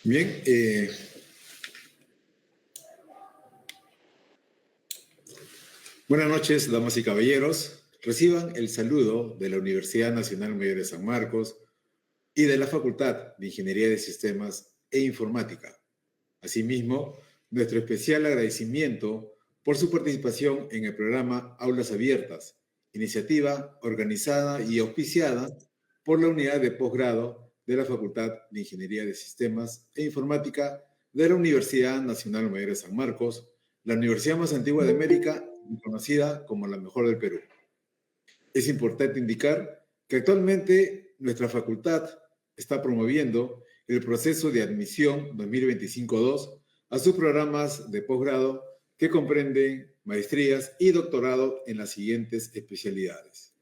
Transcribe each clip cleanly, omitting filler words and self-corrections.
Bien, buenas noches, damas y caballeros. Reciban el saludo de la Universidad Nacional Mayor de San Marcos y de la Facultad de Ingeniería de Sistemas e Informática. Asimismo, nuestro especial agradecimiento por su participación en el programa Aulas Abiertas, iniciativa organizada y auspiciada por la Unidad de Posgrado de la Facultad de Ingeniería de Sistemas e Informática de la Universidad Nacional Mayor de San Marcos, la universidad más antigua de América y conocida como la mejor del Perú. Es importante indicar que actualmente nuestra facultad está promoviendo el proceso de admisión 2025-2 a sus programas de posgrado que comprenden maestrías y doctorado en las siguientes especialidades.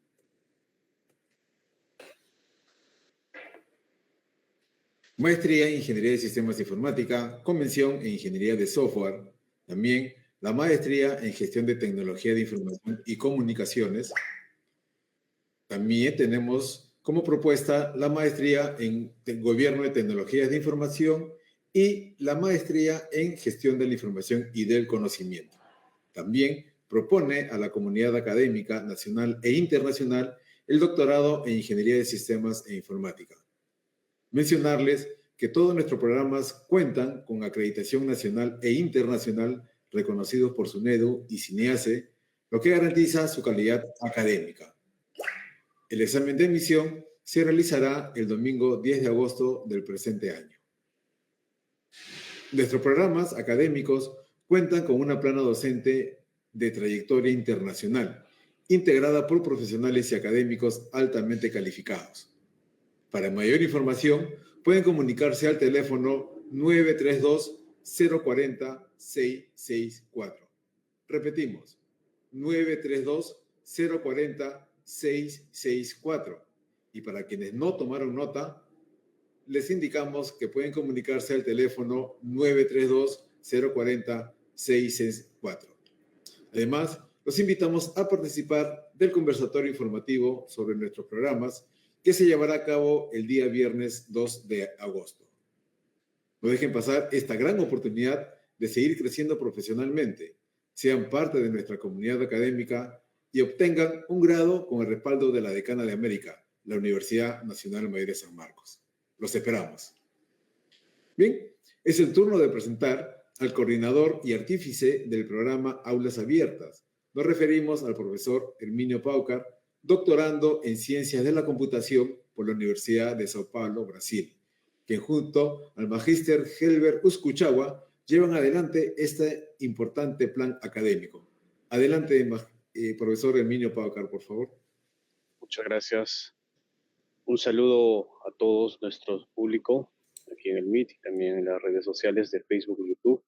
Maestría en Ingeniería de Sistemas de Informática, Convención en Ingeniería de Software, también la maestría en Gestión de Tecnología de Información y Comunicaciones. También tenemos como propuesta la maestría en Gobierno de Tecnologías de Información y la maestría en Gestión de la Información y del Conocimiento. También propone a la comunidad académica nacional e internacional el doctorado en Ingeniería de Sistemas e Informática. Mencionarles que todos nuestros programas cuentan con acreditación nacional e internacional reconocidos por SUNEDU y CINEACE, lo que garantiza su calidad académica. El examen de admisión se realizará el domingo 10 de agosto del presente año. Nuestros programas académicos cuentan con una plana docente de trayectoria internacional, integrada por profesionales y académicos altamente calificados. Para mayor información, pueden comunicarse al teléfono 932-040-664. Repetimos, 932-040-664. Y para quienes no tomaron nota, les indicamos que pueden comunicarse al teléfono 932-040-664. Además, los invitamos a participar del conversatorio informativo sobre nuestros programas que se llevará a cabo el día viernes 2 de agosto. No dejen pasar esta gran oportunidad de seguir creciendo profesionalmente. Sean parte de nuestra comunidad académica y obtengan un grado con el respaldo de la Decana de América, la Universidad Nacional Mayor de San Marcos. Los esperamos. Bien, es el turno de presentar al coordinador y artífice del programa Aulas Abiertas. Nos referimos al profesor Herminio Paucar, doctorando en Ciencias de la Computación por la Universidad de Sao Paulo, Brasil, quien junto al magíster Helber Uscuchagua llevan adelante este importante plan académico. Adelante, profesor Herminio Paucar, por favor. Muchas gracias. Un saludo a todos nuestro público aquí en el Meet y también en las redes sociales de Facebook y YouTube.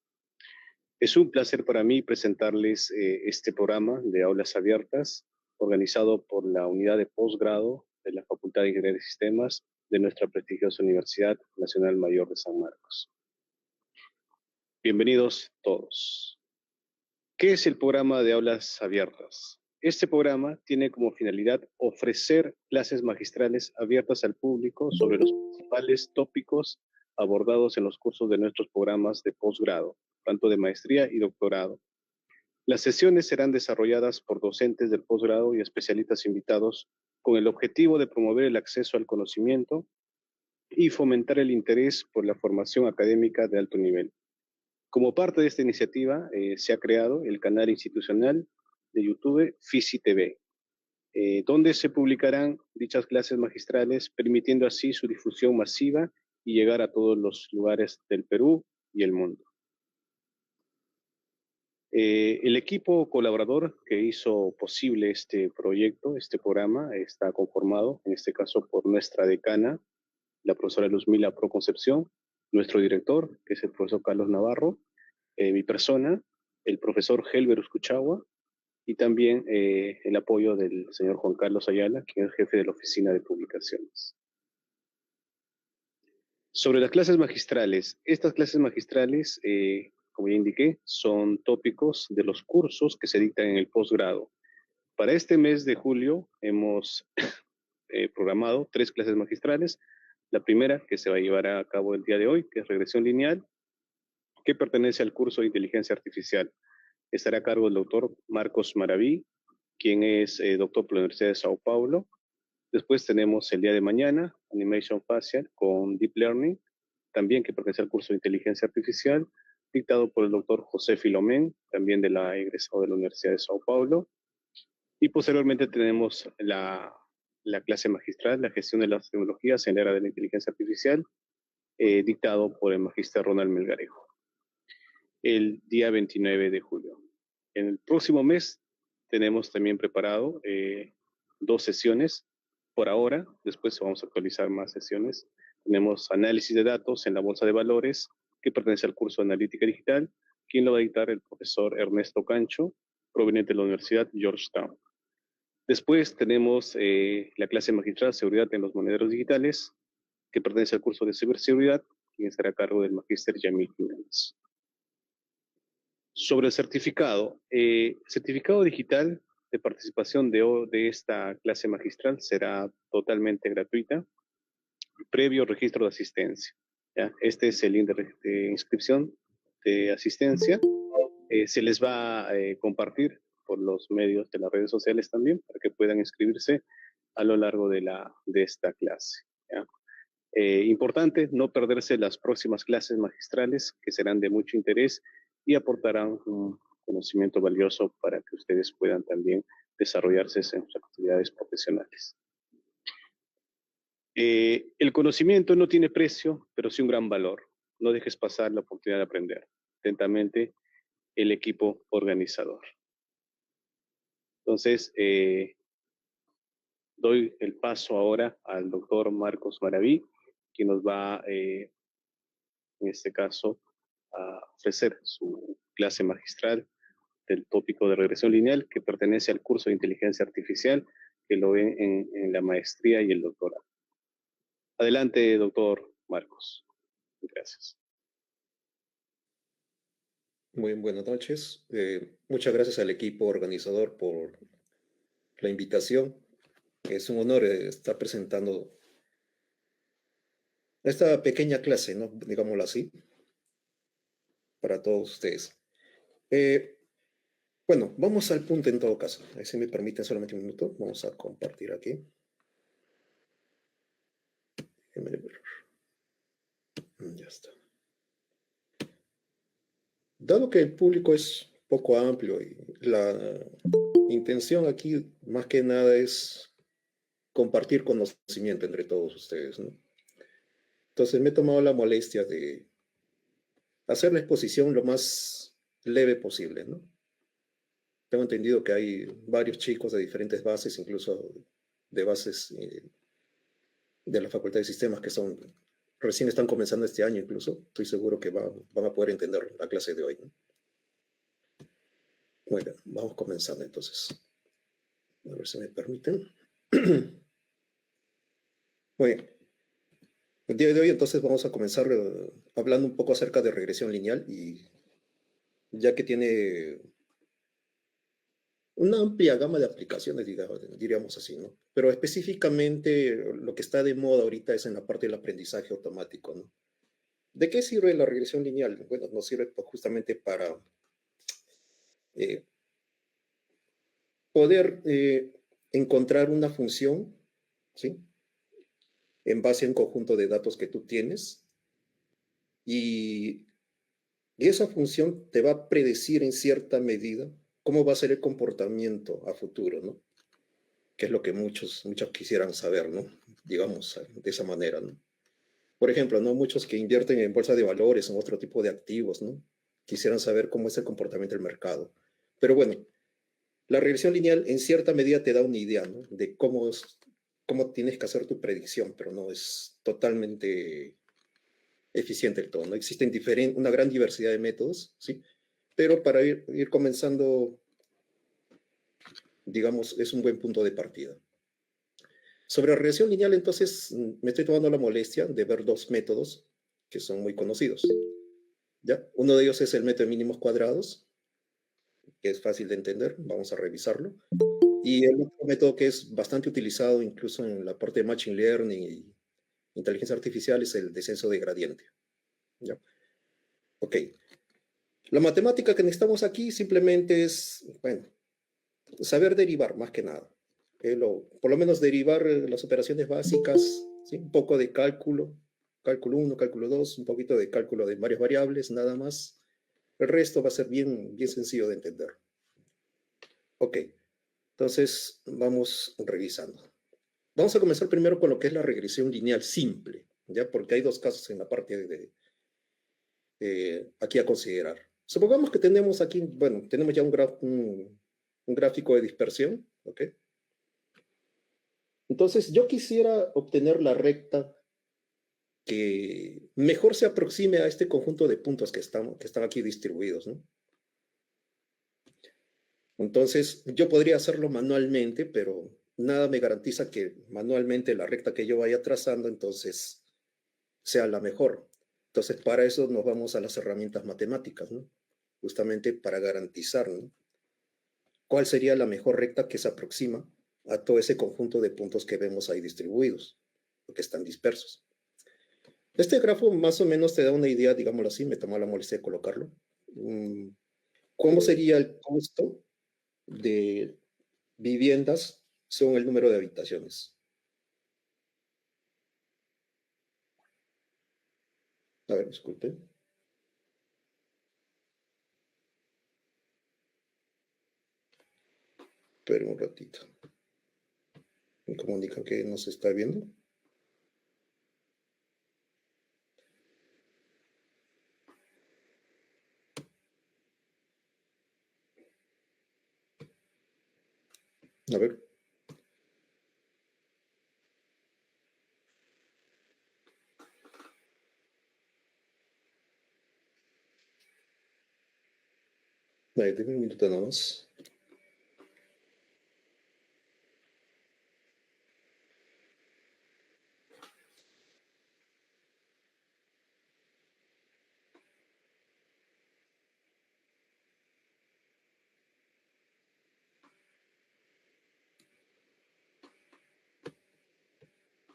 Es un placer para mí presentarles este programa de Aulas Abiertas, organizado por la Unidad de Posgrado de la Facultad de Ingeniería de Sistemas de nuestra prestigiosa Universidad Nacional Mayor de San Marcos. Bienvenidos todos. ¿Qué es el programa de Aulas Abiertas? Este programa tiene como finalidad ofrecer clases magistrales abiertas al público sobre los principales tópicos abordados en los cursos de nuestros programas de posgrado, tanto de maestría y doctorado. Las sesiones serán desarrolladas por docentes del posgrado y especialistas invitados con el objetivo de promover el acceso al conocimiento y fomentar el interés por la formación académica de alto nivel. Como parte de esta iniciativa, se ha creado el canal institucional de YouTube FISI TV, donde se publicarán dichas clases magistrales, permitiendo así su difusión masiva y llegar a todos los lugares del Perú y el mundo. El equipo colaborador que hizo posible este proyecto, este programa, está conformado, en este caso, por nuestra decana, la profesora Luzmila Proconcepción, nuestro director, que es el profesor Carlos Navarro, mi persona, el profesor Helber Uscuchagua, y también el apoyo del señor Juan Carlos Ayala, quien es jefe de la Oficina de Publicaciones. Sobre las clases magistrales, estas clases magistrales, como ya indiqué, son tópicos de los cursos que se dictan en el posgrado. Para este mes de julio hemos programado 3 clases magistrales. La primera, que se va a llevar a cabo el día de hoy, que es regresión lineal, que pertenece al curso de inteligencia artificial. Estará a cargo del doctor Marcos Maraví, quien es doctor por la Universidad de Sao Paulo. Después tenemos el día de mañana, Animation Facial con Deep Learning, también que pertenece al curso de inteligencia artificial, dictado por el doctor José Filomén, también egresado de la Universidad de Sao Paulo. Y posteriormente tenemos la clase magistral, la gestión de las tecnologías en la era de la inteligencia artificial, dictado por el magíster Ronald Melgarejo, el día 29 de julio. En el próximo mes tenemos también preparado 2 sesiones por ahora, después vamos a actualizar más sesiones. Tenemos análisis de datos en la bolsa de valores, que pertenece al curso de analítica digital, quien lo va a dictar el profesor Ernesto Cancho, proveniente de la Universidad Georgetown. Después tenemos la clase magistral Seguridad en los monederos digitales, que pertenece al curso de ciberseguridad, quien estará a cargo del magíster Yamil Jiménez. Sobre el certificado digital de participación de esta clase magistral será totalmente gratuita, previo registro de asistencia. ¿Ya? Este es el link de inscripción de asistencia. Se les va a compartir por los medios de las redes sociales también, para que puedan inscribirse a lo largo de esta clase. ¿Ya? Importante no perderse las próximas clases magistrales, que serán de mucho interés y aportarán un conocimiento valioso para que ustedes puedan también desarrollarse en sus actividades profesionales. El conocimiento no tiene precio, pero sí un gran valor. No dejes pasar la oportunidad de aprender. Atentamente, el equipo organizador. Entonces, doy el paso ahora al doctor Marcos Maraví, quien nos va, en este caso, a ofrecer su clase magistral del tópico de regresión lineal, que pertenece al curso de inteligencia artificial, que lo ven en la maestría y el doctorado. Adelante, doctor Marcos. Gracias. Muy buenas noches. Muchas gracias al equipo organizador por la invitación. Es un honor estar presentando esta pequeña clase, ¿no? Digámoslo así, para todos ustedes. Bueno, vamos al punto en todo caso. Si me permiten solamente un minuto, vamos a compartir aquí. Ya está. Dado que el público es poco amplio y la intención aquí más que nada es compartir conocimiento entre todos ustedes, ¿no? Entonces me he tomado la molestia de hacer la exposición lo más leve posible, ¿no? Tengo entendido que hay varios chicos de diferentes bases, incluso de bases de la Facultad de Sistemas que recién están comenzando este año incluso. Estoy seguro que van a poder entender la clase de hoy, ¿no? Muy bien, vamos comenzando entonces. A ver si me permiten. Muy bien. El día de hoy entonces vamos a comenzar hablando un poco acerca de regresión lineal, y ya que tiene una amplia gama de aplicaciones, diríamos así, ¿no? Pero específicamente lo que está de moda ahorita es en la parte del aprendizaje automático, ¿no? ¿De qué sirve la regresión lineal? Bueno, nos sirve justamente para poder encontrar una función, ¿sí? En base a un conjunto de datos que tú tienes, y esa función te va a predecir en cierta medida cómo va a ser el comportamiento a futuro, ¿no? Que es lo que muchos quisieran saber, ¿no? Digamos, de esa manera, ¿no? Por ejemplo, ¿no? Muchos que invierten en bolsa de valores, en otro tipo de activos, ¿no? Quisieran saber cómo es el comportamiento del mercado. Pero bueno, la regresión lineal en cierta medida te da una idea, ¿no? De cómo tienes que hacer tu predicción, pero no es totalmente eficiente el todo, ¿no? Existen una gran diversidad de métodos, ¿sí? Pero para ir comenzando, digamos, es un buen punto de partida. Sobre la regresión lineal, entonces, me estoy tomando la molestia de ver dos métodos que son muy conocidos, ¿ya? Uno de ellos es el método de mínimos cuadrados, que es fácil de entender, vamos a revisarlo. Y el otro método que es bastante utilizado incluso en la parte de Machine Learning inteligencia artificial es el descenso de gradiente. ¿Ya? Ok. La matemática que necesitamos aquí simplemente es, bueno, saber derivar más que nada. Por lo menos derivar las operaciones básicas, ¿sí? Un poco de cálculo, cálculo 1, cálculo 2, un poquito de cálculo de varias variables, nada más. El resto va a ser bien, bien sencillo de entender. Ok, entonces vamos revisando. Vamos a comenzar primero con lo que es la regresión lineal simple, ¿ya? Porque hay dos casos en la parte aquí a considerar. Supongamos que tenemos aquí, bueno, tenemos ya un gráfico de dispersión, ¿ok? Entonces, yo quisiera obtener la recta que mejor se aproxime a este conjunto de puntos que están aquí distribuidos, ¿no? Entonces, yo podría hacerlo manualmente, pero nada me garantiza que manualmente la recta que yo vaya trazando, entonces, sea la mejor. Entonces, para eso nos vamos a las herramientas matemáticas, ¿no? Justamente para garantizar, ¿no? ¿Cuál sería la mejor recta que se aproxima a todo ese conjunto de puntos que vemos ahí distribuidos, o que están dispersos? Este grafo más o menos te da una idea, digámoslo así, me tomó la molestia de colocarlo. ¿Cómo sería el costo de viviendas según el número de habitaciones? A ver, disculpen. Esperen un ratito. Me comunican que no se está viendo. A ver. Deme un minuto nada más.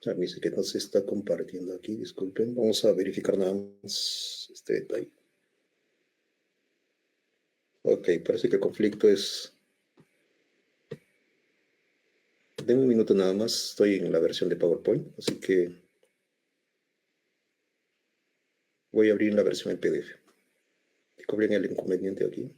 Me dice que no se está compartiendo aquí, disculpen. Vamos a verificar nada más este detalle. Ok, parece que el conflicto es... Denme un minuto nada más, estoy en la versión de PowerPoint, así que voy a abrir la versión en PDF. Cubren el inconveniente aquí.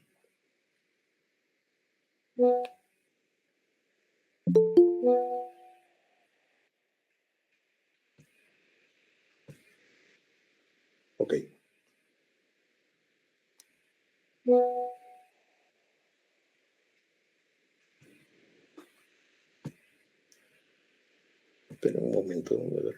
Ok. Espera un momento, a ver.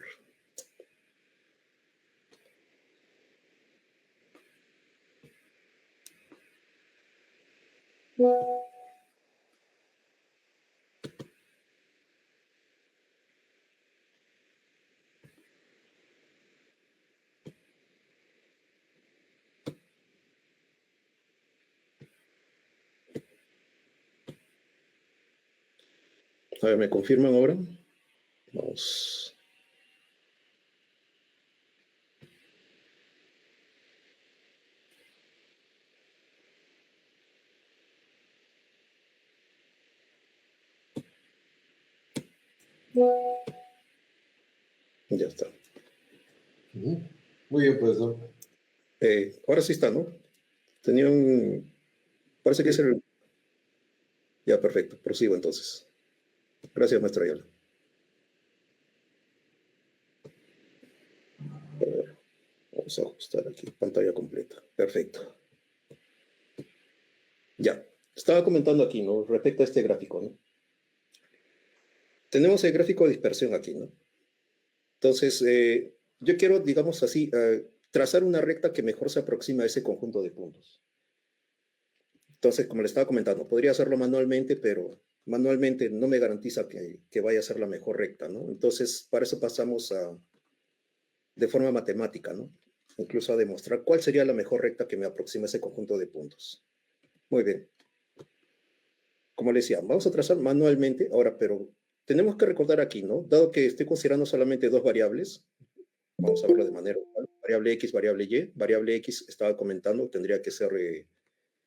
A ver, ¿me confirman ahora? Vamos. Ya está. Muy bien, profesor. Ahora sí está, ¿no? Tenía un... Parece que es el... Ya, perfecto. Prosigo entonces. Gracias, maestro Ayala. A ver, vamos a ajustar aquí. Pantalla completa. Perfecto. Ya. Estaba comentando aquí, ¿no? Respecto a este gráfico, ¿no? Tenemos el gráfico de dispersión aquí, ¿no? Entonces, yo quiero, digamos así, trazar una recta que mejor se aproxima a ese conjunto de puntos. Entonces, como le estaba comentando, podría hacerlo manualmente, pero manualmente no me garantiza que vaya a ser la mejor recta, ¿no? Entonces, para eso pasamos de forma matemática, ¿no? Incluso a demostrar cuál sería la mejor recta que me aproxima a ese conjunto de puntos. Muy bien. Como le decía, vamos a trazar manualmente ahora, pero tenemos que recordar aquí, ¿no? Dado que estoy considerando solamente dos variables, Vamos a verlo de manera igual. Variable X, variable Y. Variable X estaba comentando, tendría que ser, en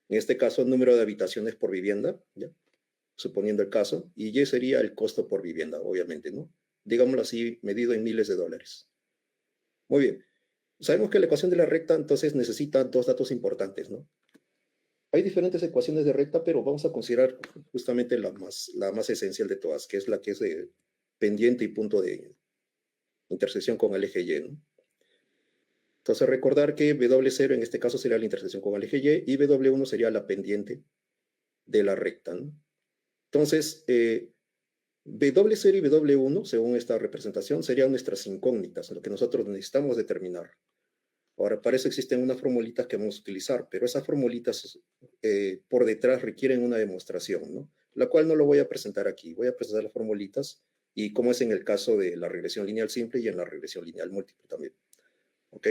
este caso, el número de habitaciones por vivienda, ¿ya? Suponiendo el caso, y Y sería el costo por vivienda, obviamente, ¿no? Digámoslo así, medido en miles de dólares. Muy bien. Sabemos que la ecuación de la recta, entonces, necesita dos datos importantes, ¿no? Hay diferentes ecuaciones de recta, pero vamos a considerar justamente la más esencial de todas, que es la que es de pendiente y punto de intersección con el eje Y, ¿no? Entonces, recordar que W0 en este caso sería la intersección con el eje Y y W1 sería la pendiente de la recta, ¿no? Entonces, W0 y W1, según esta representación, serían nuestras incógnitas, lo que nosotros necesitamos determinar. Ahora, para eso existen unas formulitas que vamos a utilizar, pero esas formulitas por detrás requieren una demostración, ¿no? La cual no lo voy a presentar aquí. Voy a presentar las formulitas y como es en el caso de la regresión lineal simple y en la regresión lineal múltiple también. ¿Ok?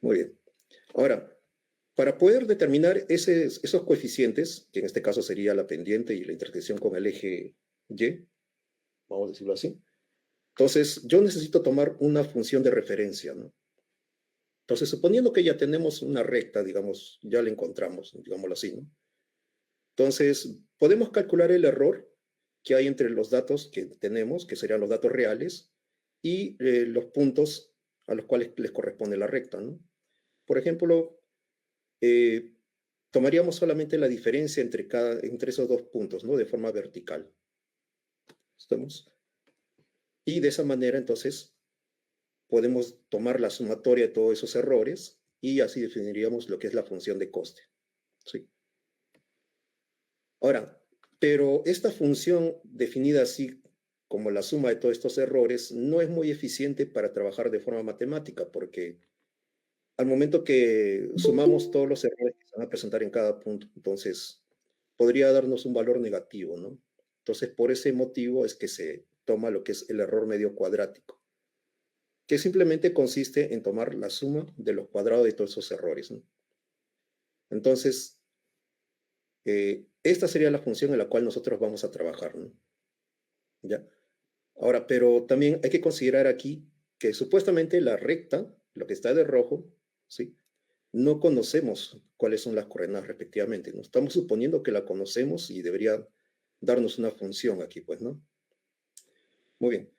Muy bien. Ahora, para poder determinar esos coeficientes, que en este caso sería la pendiente y la intersección con el eje Y, vamos a decirlo así, entonces yo necesito tomar una función de referencia, ¿no? Entonces, suponiendo que ya tenemos una recta, digamos, ya la encontramos, digámoslo así, ¿no? Entonces, podemos calcular el error que hay entre los datos que tenemos, que serían los datos reales, y los puntos a los cuales les corresponde la recta, ¿no? Por ejemplo, tomaríamos solamente la diferencia entre esos dos puntos, ¿no? De forma vertical. ¿Estamos? Y de esa manera, entonces, podemos tomar la sumatoria de todos esos errores y así definiríamos lo que es la función de coste. ¿Sí? Ahora, pero esta función definida así como la suma de todos estos errores no es muy eficiente para trabajar de forma matemática porque al momento que sumamos todos los errores que se van a presentar en cada punto, entonces podría darnos un valor negativo, ¿no? Entonces, por ese motivo es que se toma lo que es el error medio cuadrático, que simplemente consiste en tomar la suma de los cuadrados de todos esos errores, ¿no? Entonces, esta sería la función en la cual nosotros vamos a trabajar, ¿no? ¿Ya? Ahora, pero también hay que considerar aquí que supuestamente la recta, lo que está de rojo, ¿sí? No conocemos cuáles son las coordenadas respectivamente, ¿no? Estamos suponiendo que la conocemos y debería darnos una función aquí, pues, ¿no? Muy bien.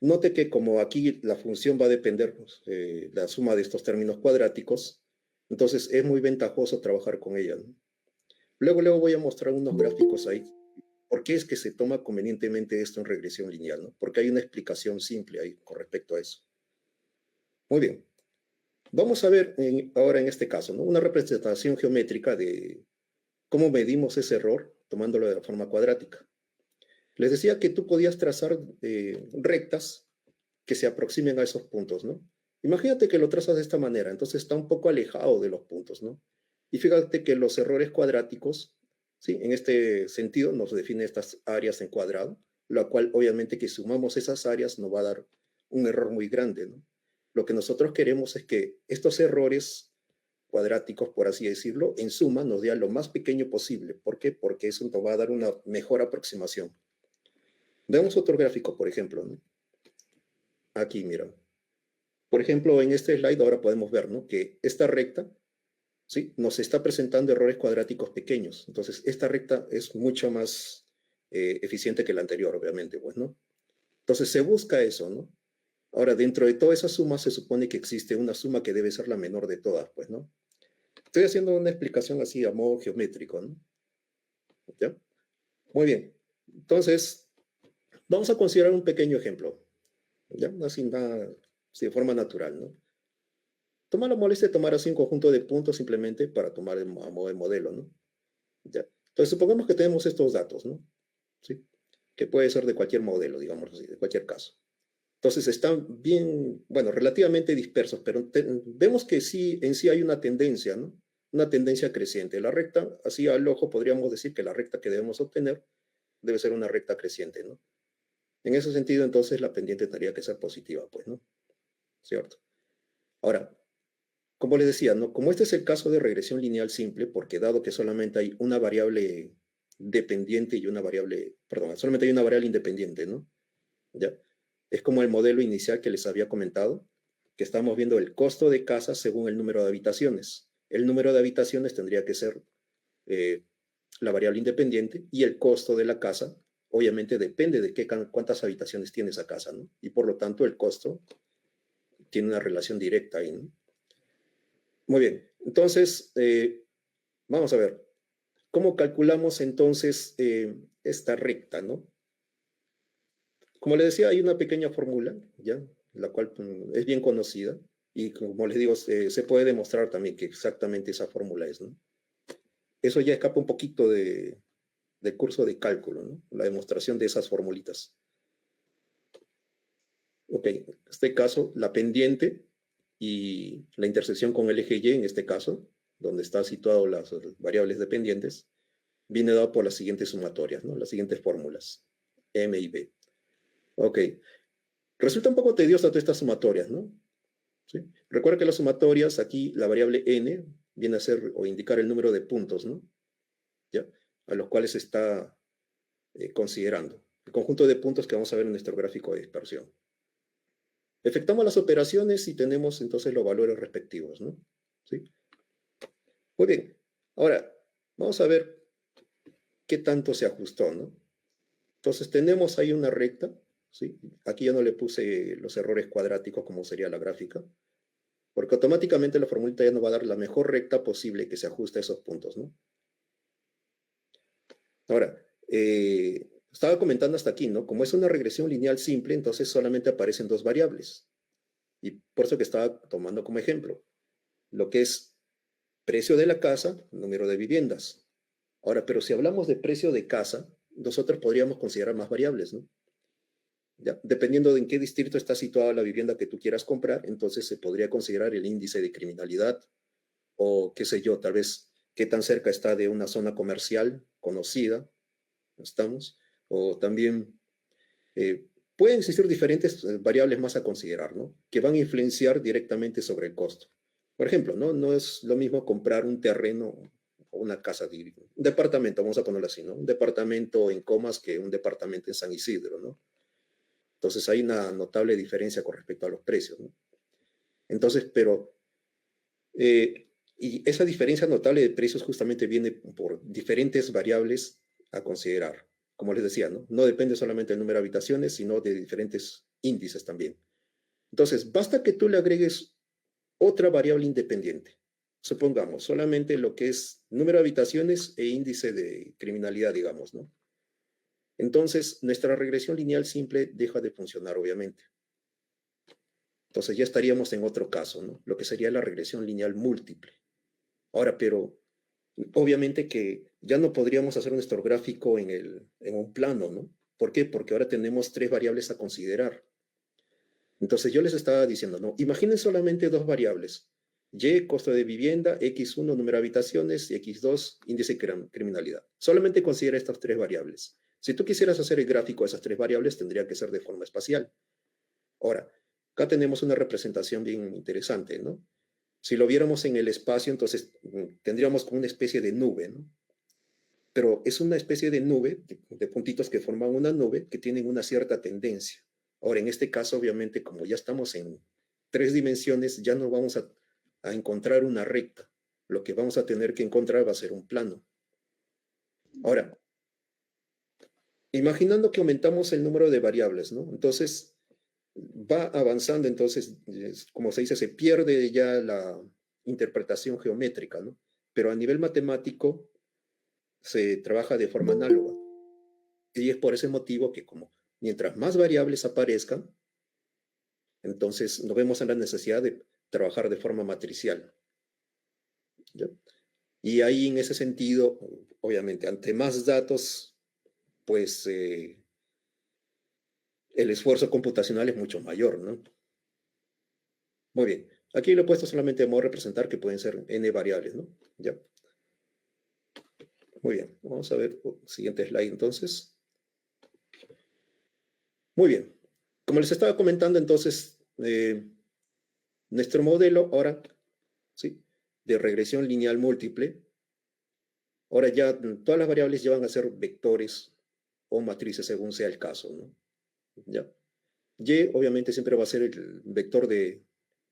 Note que como aquí la función va a depender de la suma de estos términos cuadráticos, entonces es muy ventajoso trabajar con ella, ¿no? Luego voy a mostrar unos gráficos ahí. ¿Por qué es que se toma convenientemente esto en regresión lineal, ¿no? Porque hay una explicación simple ahí con respecto a eso. Muy bien. Vamos a ver ahora en este caso, ¿no? Una representación geométrica de cómo medimos ese error tomándolo de la forma cuadrática. Les decía que tú podías trazar rectas que se aproximen a esos puntos, ¿no? Imagínate que lo trazas de esta manera, entonces está un poco alejado de los puntos, ¿no? Y fíjate que los errores cuadráticos, ¿sí? En este sentido nos define estas áreas en cuadrado, lo cual obviamente que sumamos esas áreas nos va a dar un error muy grande, ¿no? Lo que nosotros queremos es que estos errores cuadráticos, por así decirlo, en suma nos dé lo más pequeño posible. ¿Por qué? Porque eso nos va a dar una mejor aproximación. Veamos otro gráfico, por ejemplo, ¿no? Aquí, mira. Por ejemplo, en este slide ahora podemos ver, ¿no? Que esta recta, ¿sí? Nos está presentando errores cuadráticos pequeños. Entonces, esta recta es mucho más eficiente que la anterior, obviamente, pues, ¿no? Entonces, se busca eso, ¿no? Ahora, dentro de toda esa suma se supone que existe una suma que debe ser la menor de todas, pues, ¿no? Estoy haciendo una explicación así a modo geométrico, ¿no? ¿Ya? Muy bien. Entonces, vamos a considerar un pequeño ejemplo, ¿ya? Así, nada, así de forma natural, ¿no? Toma la molestia de tomar así un conjunto de puntos simplemente para tomar a modo de modelo, ¿no? ¿Ya? Entonces, supongamos que tenemos estos datos, ¿no? ¿Sí? Que puede ser de cualquier modelo, digamos así, de cualquier caso. Entonces, están bien, bueno, relativamente dispersos, pero vemos que sí, en sí hay una tendencia, ¿no? Una tendencia creciente. La recta, así al ojo podríamos decir que la recta que debemos obtener debe ser una recta creciente, ¿no? En ese sentido, entonces, la pendiente tendría que ser positiva, pues, ¿no? ¿Cierto? Ahora, como les decía, ¿no? Como este es el caso de regresión lineal simple, porque dado que solamente hay una variable dependiente y una variable, perdón, solamente hay una variable independiente, ¿no? ¿Ya? Es como el modelo inicial que les había comentado. que estamos viendo el costo de casa según el número de habitaciones. El número de habitaciones tendría que ser la variable independiente y el costo de la casa, obviamente, depende de cuántas habitaciones tiene esa casa, ¿no? Y por lo tanto, el costo tiene una relación directa ahí, ¿no? Muy bien, entonces, vamos a ver, ¿cómo calculamos entonces esta recta, ¿no? Como les decía, hay una pequeña fórmula, ¿ya? La cual es bien conocida y como les digo, se puede demostrar también que exactamente esa fórmula es, ¿no? Eso ya escapa un poquito del curso de cálculo, ¿no? La demostración de esas formulitas. Ok, en este caso, la pendiente y la intersección con el eje Y, en este caso, donde están situadas las variables dependientes, viene dado por las siguientes sumatorias, ¿no? Las siguientes fórmulas, M y B. Ok, resulta un poco tediosa todas estas sumatorias, ¿no? ¿Sí? Recuerda que las sumatorias, aquí la variable n viene a ser o indicar el número de puntos, ¿no? ¿Ya? A los cuales se está considerando. El conjunto de puntos que vamos a ver en nuestro gráfico de dispersión. Efectuamos las operaciones y tenemos entonces los valores respectivos, ¿no? ¿Sí? Muy bien. Ahora, vamos a ver qué tanto se ajustó, ¿no? Entonces tenemos ahí una recta, ¿sí? Aquí ya no le puse los errores cuadráticos como sería la gráfica, porque automáticamente la formulita ya nos va a dar la mejor recta posible que se ajuste a esos puntos, ¿no? Ahora, estaba comentando hasta aquí, ¿no? Como es una regresión lineal simple, entonces solamente aparecen dos variables. Y por eso que estaba tomando como ejemplo lo que es precio de la casa, número de viviendas. Ahora, pero si hablamos de precio de casa, nosotros podríamos considerar más variables, ¿no? ¿Ya? Dependiendo de en qué distrito está situada la vivienda que tú quieras comprar, entonces se podría considerar el índice de criminalidad o qué sé yo, tal vez qué tan cerca está de una zona comercial conocida, ¿estamos? O también pueden existir diferentes variables más a considerar, ¿no? Que van a influenciar directamente sobre el costo. Por ejemplo, ¿no? No es lo mismo comprar un terreno o una casa, un departamento, vamos a ponerlo así, ¿no? Un departamento en Comas que un departamento en San Isidro, ¿no? Entonces hay una notable diferencia con respecto a los precios, ¿no? Entonces, pero, y esa diferencia notable de precios justamente viene por diferentes variables a considerar. Como les decía, ¿no? No depende solamente del número de habitaciones, sino de diferentes índices también. Entonces, basta que tú le agregues otra variable independiente. Supongamos, solamente lo que es número de habitaciones e índice de criminalidad, digamos, ¿no? Entonces, nuestra regresión lineal simple deja de funcionar, obviamente. Entonces, ya estaríamos en otro caso, ¿no? Lo que sería la regresión lineal múltiple. Ahora, pero obviamente que ya no podríamos hacer nuestro gráfico en un plano, ¿no? ¿Por qué? Porque ahora tenemos tres variables a considerar. Entonces yo les estaba diciendo, no, imaginen solamente dos variables. Y, costo de vivienda, X1, número de habitaciones, y X2, índice de criminalidad. Solamente considera estas tres variables. Si tú quisieras hacer el gráfico de esas tres variables, tendría que ser de forma espacial. Ahora, acá tenemos una representación bien interesante, ¿no? Si lo viéramos en el espacio, entonces tendríamos como una especie de nube, ¿no? Pero es una especie de nube, de puntitos que forman una nube que tienen una cierta tendencia. Ahora, en este caso, obviamente, como ya estamos en tres dimensiones, ya no vamos a encontrar una recta. Lo que vamos a tener que encontrar va a ser un plano. Ahora, imaginando que aumentamos el número de variables, ¿no? Entonces, va avanzando, entonces, como se dice, se pierde ya la interpretación geométrica, ¿no? Pero a nivel matemático se trabaja de forma análoga. Y es por ese motivo que como mientras más variables aparezcan, entonces nos vemos en la necesidad de trabajar de forma matricial. ¿Ya? Y ahí en ese sentido, obviamente, ante más datos, pues el esfuerzo computacional es mucho mayor, ¿no? Muy bien. Aquí lo he puesto solamente de modo representar que pueden ser n variables, ¿no? ¿Ya? Muy bien. Vamos a ver siguiente slide entonces. Muy bien. Como les estaba comentando, entonces, nuestro modelo ahora, ¿sí? De regresión lineal múltiple, ahora ya todas las variables ya van a ser vectores o matrices según sea el caso, ¿no? ¿Ya? Y obviamente siempre va a ser el vector de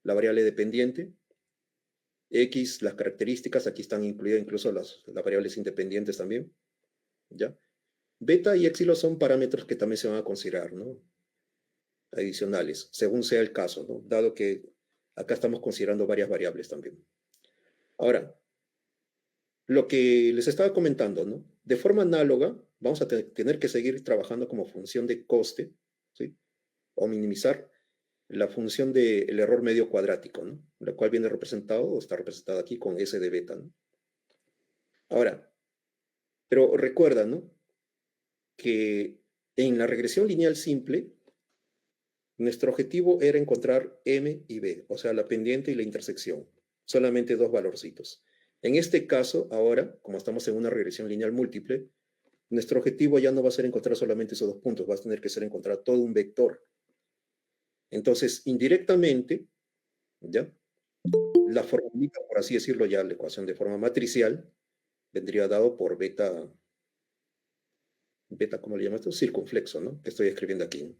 la variable dependiente, X, las características, aquí están incluidas incluso las variables independientes también, ¿ya? Beta y épsilon son parámetros que también se van a considerar, ¿no? Adicionales, según sea el caso, ¿no? Dado que acá estamos considerando varias variables también. Ahora, lo que les estaba comentando, ¿no? De forma análoga, vamos a tener que seguir trabajando como función de coste, ¿sí? O minimizar la función del error medio cuadrático, ¿no? La cual viene representado o está representado aquí con S de beta, ¿no? Ahora, pero recuerda, ¿no? Que en la regresión lineal simple, nuestro objetivo era encontrar M y B, o sea, la pendiente y la intersección, solamente dos valorcitos. En este caso, ahora, como estamos en una regresión lineal múltiple, nuestro objetivo ya no va a ser encontrar solamente esos dos puntos, va a tener que ser encontrar todo un vector. Entonces, indirectamente, ¿ya? La formulita, por así decirlo, ya la ecuación de forma matricial, vendría dado por beta, ¿cómo le llamas esto? Circunflexo, ¿no? Que estoy escribiendo aquí.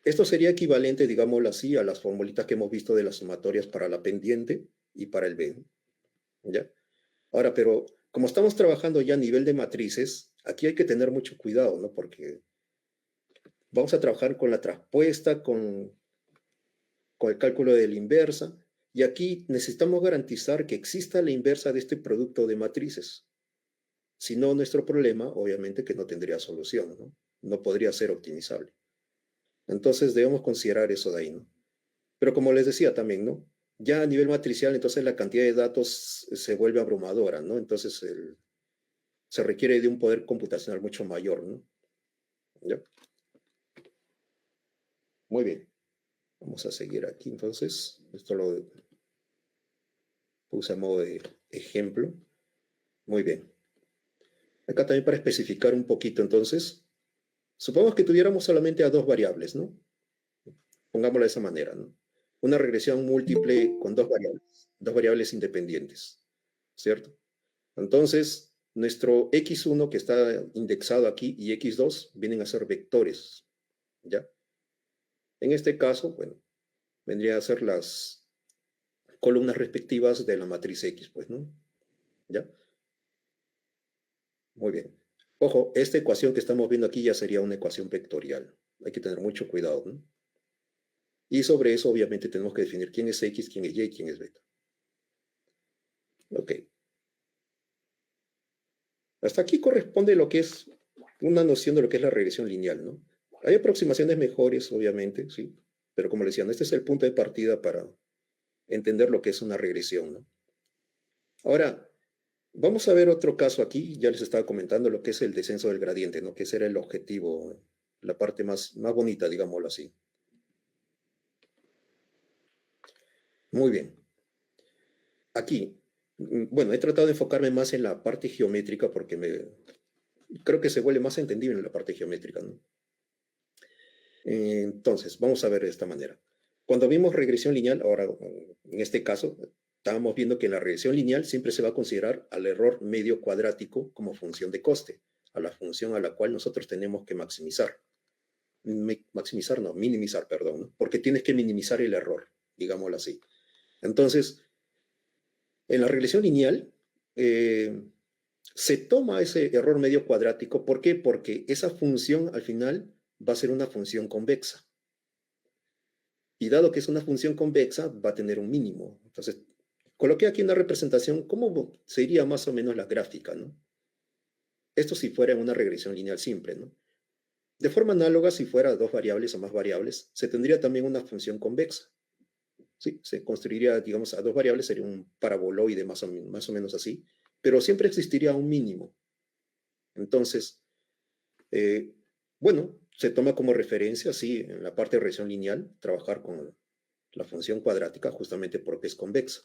Esto sería equivalente, digámoslo así, a las formulitas que hemos visto de las sumatorias para la pendiente y para el B, ¿ya? Ahora, pero como estamos trabajando ya a nivel de matrices, aquí hay que tener mucho cuidado, ¿no? Porque vamos a trabajar con la traspuesta, con el cálculo de la inversa, y aquí necesitamos garantizar que exista la inversa de este producto de matrices. Si no, nuestro problema, obviamente, que no tendría solución, ¿no? No podría ser optimizable. Entonces, debemos considerar eso de ahí, ¿no? Pero como les decía también, ¿no? Ya a nivel matricial, entonces la cantidad de datos se vuelve abrumadora, ¿no? Entonces, se requiere de un poder computacional mucho mayor, ¿no? ¿Ya? Muy bien. Vamos a seguir aquí, entonces. Esto lo puse a modo de ejemplo. Muy bien. Acá también para especificar un poquito, entonces, supongamos que tuviéramos solamente a dos variables, ¿no? Pongámoslo de esa manera, ¿no? Una regresión múltiple con dos variables independientes, ¿cierto? Entonces, nuestro x1 que está indexado aquí y x2 vienen a ser vectores, ¿ya? En este caso, bueno, vendría a ser las columnas respectivas de la matriz X, pues, ¿no? ¿Ya? Muy bien. Ojo, esta ecuación que estamos viendo aquí ya sería una ecuación vectorial. Hay que tener mucho cuidado, ¿no? Y sobre eso, obviamente, tenemos que definir quién es X, quién es Y y quién es beta. Ok. Hasta aquí corresponde lo que es una noción de lo que es la regresión lineal, ¿no? Hay aproximaciones mejores, obviamente, sí. Pero como les decía, este es el punto de partida para entender lo que es una regresión, ¿no? Ahora, vamos a ver otro caso aquí. Ya les estaba comentando lo que es el descenso del gradiente, ¿no? Que ese era el objetivo, la parte más bonita, digámoslo así. Muy bien. Aquí, bueno, he tratado de enfocarme más en la parte geométrica porque creo que se vuelve más entendible en la parte geométrica, ¿no? Entonces, vamos a ver de esta manera. Cuando vimos regresión lineal, ahora en este caso, estábamos viendo que en la regresión lineal siempre se va a considerar al error medio cuadrático como función de coste, a la función a la cual nosotros tenemos que maximizar. Minimizar, perdón, ¿no? Porque tienes que minimizar el error, digámoslo así. Entonces, en la regresión lineal, se toma ese error medio cuadrático. ¿Por qué? Porque esa función al final va a ser una función convexa. Y dado que es una función convexa, va a tener un mínimo. Entonces, coloqué aquí una representación, ¿cómo sería más o menos la gráfica, ¿no? Esto si fuera una regresión lineal simple, ¿no? De forma análoga, si fuera dos variables o más variables, se tendría también una función convexa. ¿Sí? Se construiría, digamos, a dos variables, sería un paraboloide más o menos así, pero siempre existiría un mínimo. Entonces, bueno, se toma como referencia, sí, en la parte de regresión lineal, trabajar con la función cuadrática justamente porque es convexa.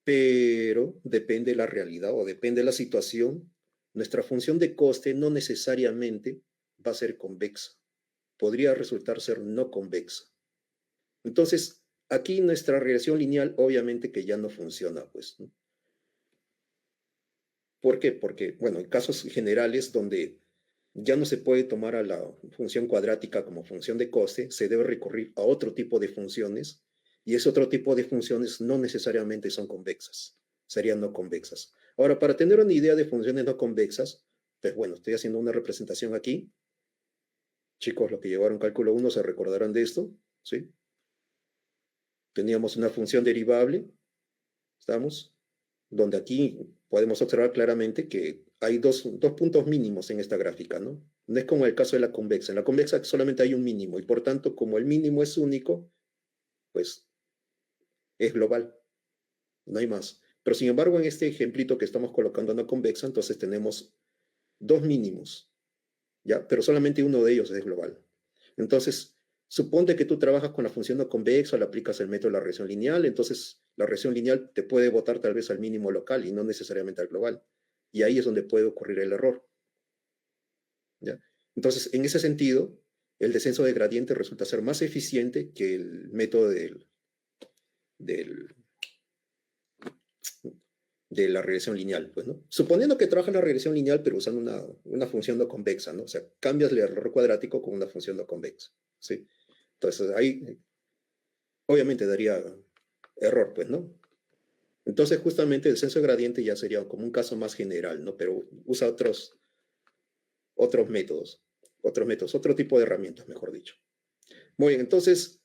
Pero depende de la realidad o depende de la situación, nuestra función de coste no necesariamente va a ser convexa. Podría resultar ser no convexa. Entonces, aquí nuestra regresión lineal obviamente que ya no funciona, pues, ¿no? ¿Por qué? Porque, bueno, en casos generales donde ya no se puede tomar a la función cuadrática como función de coste, se debe recurrir a otro tipo de funciones Y ese otro tipo de funciones no necesariamente son convexas, serían no convexas. Ahora, para tener una idea de funciones no convexas, pues bueno, estoy haciendo una representación aquí. Chicos, los que llevaron cálculo 1 se recordarán de esto, ¿sí? Teníamos una función derivable, ¿estamos? Donde aquí podemos observar claramente que hay dos puntos mínimos en esta gráfica, ¿no? No es como el caso de la convexa. En la convexa solamente hay un mínimo y por tanto, como el mínimo es único, pues es global, no hay más. Pero sin embargo, en este ejemplito que estamos colocando en la convexa, entonces tenemos dos mínimos, ¿ya? Pero solamente uno de ellos es global. Entonces, suponte que tú trabajas con la función no convexa, le aplicas el método de la regresión lineal, entonces la regresión lineal te puede botar tal vez al mínimo local y no necesariamente al global. Y ahí es donde puede ocurrir el error, ¿ya? Entonces, en ese sentido, el descenso de gradiente resulta ser más eficiente que el método del de la regresión lineal, pues, ¿no? Suponiendo que trabajas la regresión lineal, pero usando una función no convexa, ¿no? O sea, cambias el error cuadrático con una función no convexa, ¿sí? Entonces, ahí obviamente daría error, pues, ¿no? Entonces, justamente el descenso de gradiente ya sería como un caso más general, ¿no? Pero usa otros métodos, otro tipo de herramientas, mejor dicho. Muy bien, entonces,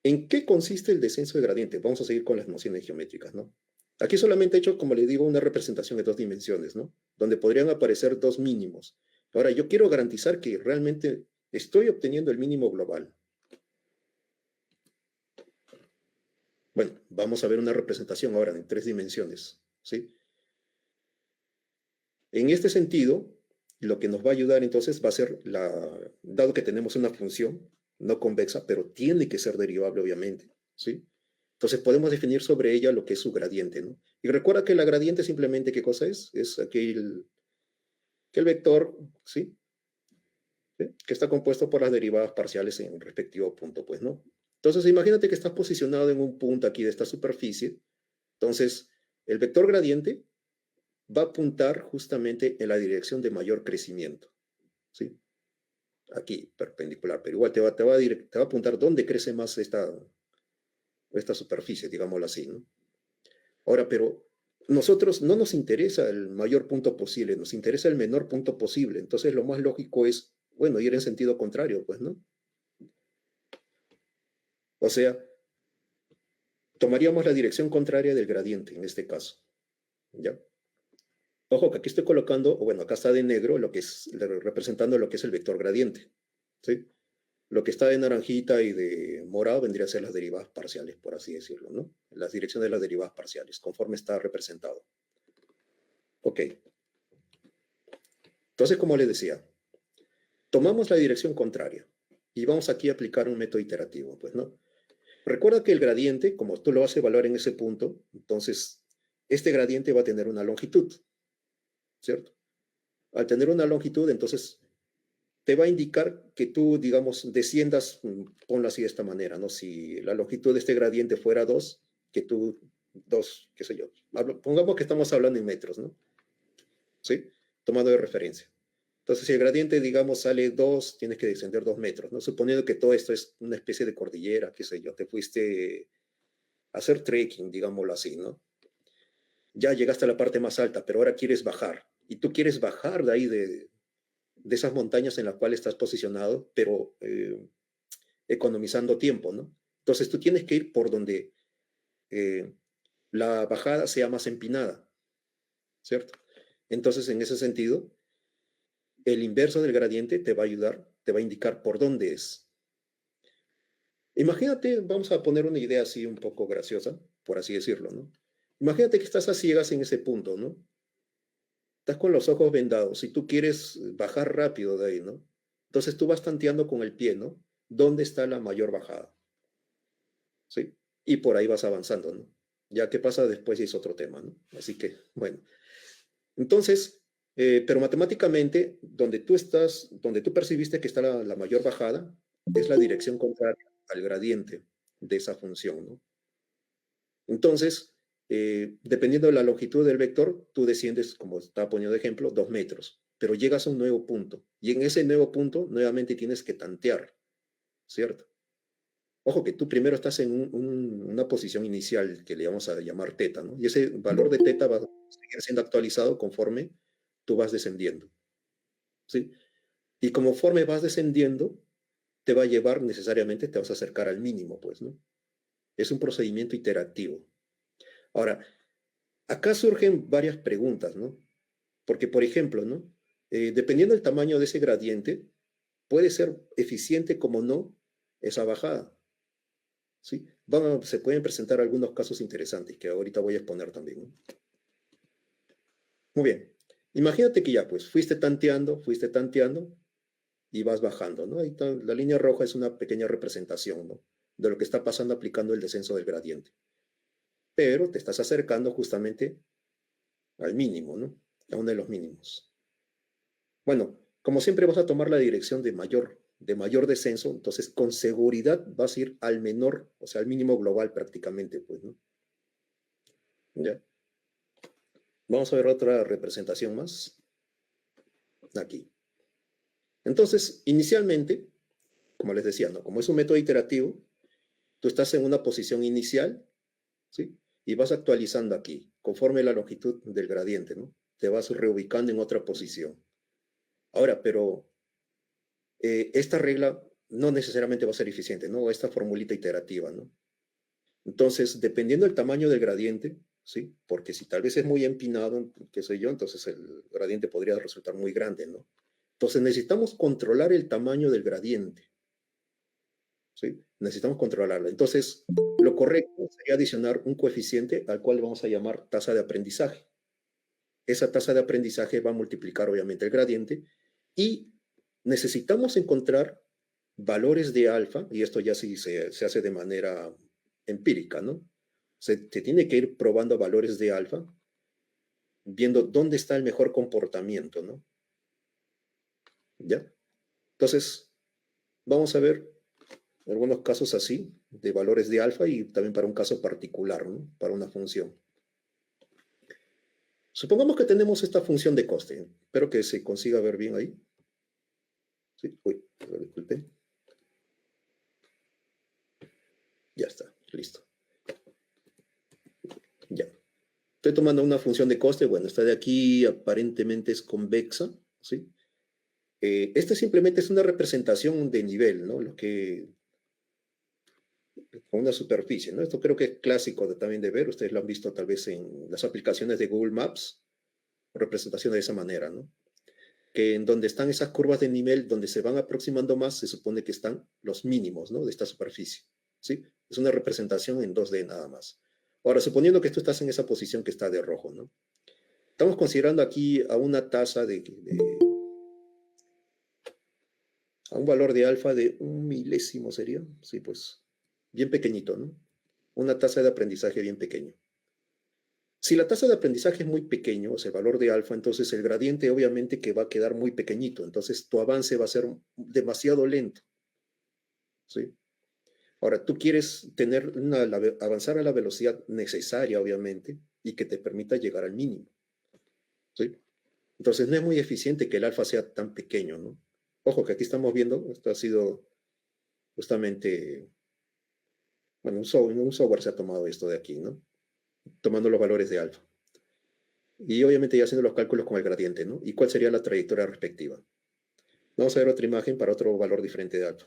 ¿en qué consiste el descenso de gradiente? Vamos a seguir con las nociones geométricas, ¿no? Aquí solamente he hecho, como le digo, una representación de dos dimensiones, ¿no? Donde podrían aparecer dos mínimos. Ahora, yo quiero garantizar que realmente estoy obteniendo el mínimo global. Bueno, vamos a ver una representación ahora en 3 dimensiones, ¿sí? En este sentido, lo que nos va a ayudar entonces va a ser, dado que tenemos una función no convexa, pero tiene que ser derivable, obviamente, ¿sí? Entonces podemos definir sobre ella lo que es su gradiente, ¿no? Y recuerda que la gradiente simplemente, ¿qué cosa es? Es aquel que el vector, ¿sí? ¿Sí? Que está compuesto por las derivadas parciales en el respectivo punto, pues, ¿no? Entonces imagínate que estás posicionado en un punto aquí de esta superficie, entonces el vector gradiente va a apuntar justamente en la dirección de mayor crecimiento, ¿sí? Aquí, perpendicular, pero igual te va a apuntar dónde crece más esta superficie, digámoslo así, ¿no? Ahora, pero nosotros no nos interesa el mayor punto posible, nos interesa el menor punto posible. Entonces, lo más lógico es, bueno, ir en sentido contrario, pues, ¿no? O sea, tomaríamos la dirección contraria del gradiente en este caso, ¿ya? Ojo, que aquí estoy colocando, o bueno, acá está de negro, lo que es representando lo que es el vector gradiente, ¿sí? Lo que está de naranjita y de morado vendría a ser las derivadas parciales, por así decirlo, ¿no? Las direcciones de las derivadas parciales, conforme está representado. Ok. Entonces, como les decía, tomamos la dirección contraria y vamos aquí a aplicar un método iterativo, pues, ¿no? Recuerda que el gradiente, como tú lo vas a evaluar en ese punto, entonces, este gradiente va a tener una longitud, ¿cierto? Al tener una longitud, entonces, te va a indicar que tú, digamos, desciendas, ponlo así de esta manera, ¿no? Si la longitud de este gradiente fuera 2, que tú, 2, qué sé yo, pongamos que estamos hablando en metros, ¿no? ¿Sí? Tomando de referencia. Entonces, si el gradiente, digamos, sale 2, tienes que descender 2 metros, ¿no? Suponiendo que todo esto es una especie de cordillera, qué sé yo, te fuiste a hacer trekking, digámoslo así, ¿no? Ya llegaste a la parte más alta, pero ahora quieres bajar. Y tú quieres bajar de ahí, de esas montañas en las cuales estás posicionado, pero economizando tiempo, ¿no? Entonces, tú tienes que ir por donde eh, la bajada sea más empinada, ¿cierto? Entonces, en ese sentido, el inverso del gradiente te va a ayudar, te va a indicar por dónde es. Imagínate, vamos a poner una idea así un poco graciosa, por así decirlo, ¿no? Imagínate que estás a ciegas en ese punto, ¿no? Estás con los ojos vendados y tú quieres bajar rápido de ahí, ¿no? Entonces tú vas tanteando con el pie, ¿no? ¿Dónde está la mayor bajada? ¿Sí? Y por ahí vas avanzando, ¿no? Ya qué pasa después es otro tema, ¿no? Así que, bueno. Entonces, pero matemáticamente, donde tú percibiste que está la mayor bajada, es la dirección contraria al gradiente de esa función, ¿no? Entonces, dependiendo de la longitud del vector, tú desciendes, como estaba poniendo de ejemplo, 2 metros, pero llegas a un nuevo punto. Y en ese nuevo punto, nuevamente tienes que tantear, ¿cierto? Ojo que tú primero estás en una posición inicial que le vamos a llamar teta, ¿no? Y ese valor de teta va a seguir siendo actualizado conforme tú vas descendiendo, ¿sí? Y conforme vas descendiendo, te va a llevar necesariamente, te vas a acercar al mínimo, pues, ¿no? Es un procedimiento iterativo. Ahora, acá surgen varias preguntas, ¿no? Porque, por ejemplo, ¿no? Dependiendo del tamaño de ese gradiente, puede ser eficiente como no esa bajada, ¿sí? Se pueden presentar algunos casos interesantes que ahorita voy a exponer también, ¿no? Muy bien. Imagínate que ya, pues, fuiste tanteando y vas bajando, ¿no? Ahí está, la línea roja es una pequeña representación, ¿no? De lo que está pasando aplicando el descenso del gradiente. Pero te estás acercando justamente al mínimo, ¿no? A uno de los mínimos. Bueno, como siempre vas a tomar la dirección de mayor descenso, entonces con seguridad vas a ir al menor, o sea, al mínimo global prácticamente, pues, ¿no? Ya. Vamos a ver otra representación más. Aquí. Entonces, inicialmente, como les decía, ¿no? Como es un método iterativo, tú estás en una posición inicial, ¿sí? Y vas actualizando aquí, conforme la longitud del gradiente, ¿no? Te vas reubicando en otra posición. Ahora, pero esta regla no necesariamente va a ser eficiente, ¿no? Esta formulita iterativa, ¿no? Entonces, dependiendo del tamaño del gradiente, ¿sí? Porque si tal vez es muy empinado, qué sé yo, entonces el gradiente podría resultar muy grande, ¿no? Entonces necesitamos controlar el tamaño del gradiente, ¿sí? Necesitamos controlarlo. Entonces, lo correcto sería adicionar un coeficiente al cual vamos a llamar tasa de aprendizaje. Esa tasa de aprendizaje va a multiplicar obviamente el gradiente y necesitamos encontrar valores de alfa, y esto ya sí se hace de manera empírica, ¿no? Se tiene que ir probando valores de alfa, viendo dónde está el mejor comportamiento, ¿no? ¿Ya? Entonces, vamos a ver algunos casos así, de valores de alfa y también para un caso particular, ¿no? Para una función. Supongamos que tenemos esta función de coste. Espero que se consiga ver bien ahí. Sí, uy, disculpen. Ya está, listo. Ya. Estoy tomando una función de coste. Bueno, esta de aquí aparentemente es convexa, ¿sí? Esta simplemente es una representación de nivel, ¿no? Lo que con una superficie, ¿no? Esto creo que es clásico también de ver. Ustedes lo han visto tal vez en las aplicaciones de Google Maps, representación de esa manera, ¿no? Que en donde están esas curvas de nivel, donde se van aproximando más, se supone que están los mínimos, ¿no? De esta superficie, ¿sí? Es una representación en 2D nada más. Ahora, suponiendo que tú estás en esa posición que está de rojo, ¿no? Estamos considerando aquí a una tasa a un valor de alfa de 1 milésimo sería, sí, pues, bien pequeñito, ¿no? Una tasa de aprendizaje bien pequeño. Si la tasa de aprendizaje es muy pequeño, o sea, el valor de alfa, entonces el gradiente obviamente que va a quedar muy pequeñito, entonces tu avance va a ser demasiado lento, ¿sí? Ahora, tú quieres avanzar a la velocidad necesaria, obviamente, y que te permita llegar al mínimo, ¿sí? Entonces no es muy eficiente que el alfa sea tan pequeño, ¿no? Ojo, que aquí estamos viendo, esto ha sido justamente, bueno, un software se ha tomado esto de aquí, ¿no? Tomando los valores de alfa. Y obviamente ya haciendo los cálculos con el gradiente, ¿no? ¿Y cuál sería la trayectoria respectiva? Vamos a ver otra imagen para otro valor diferente de alfa.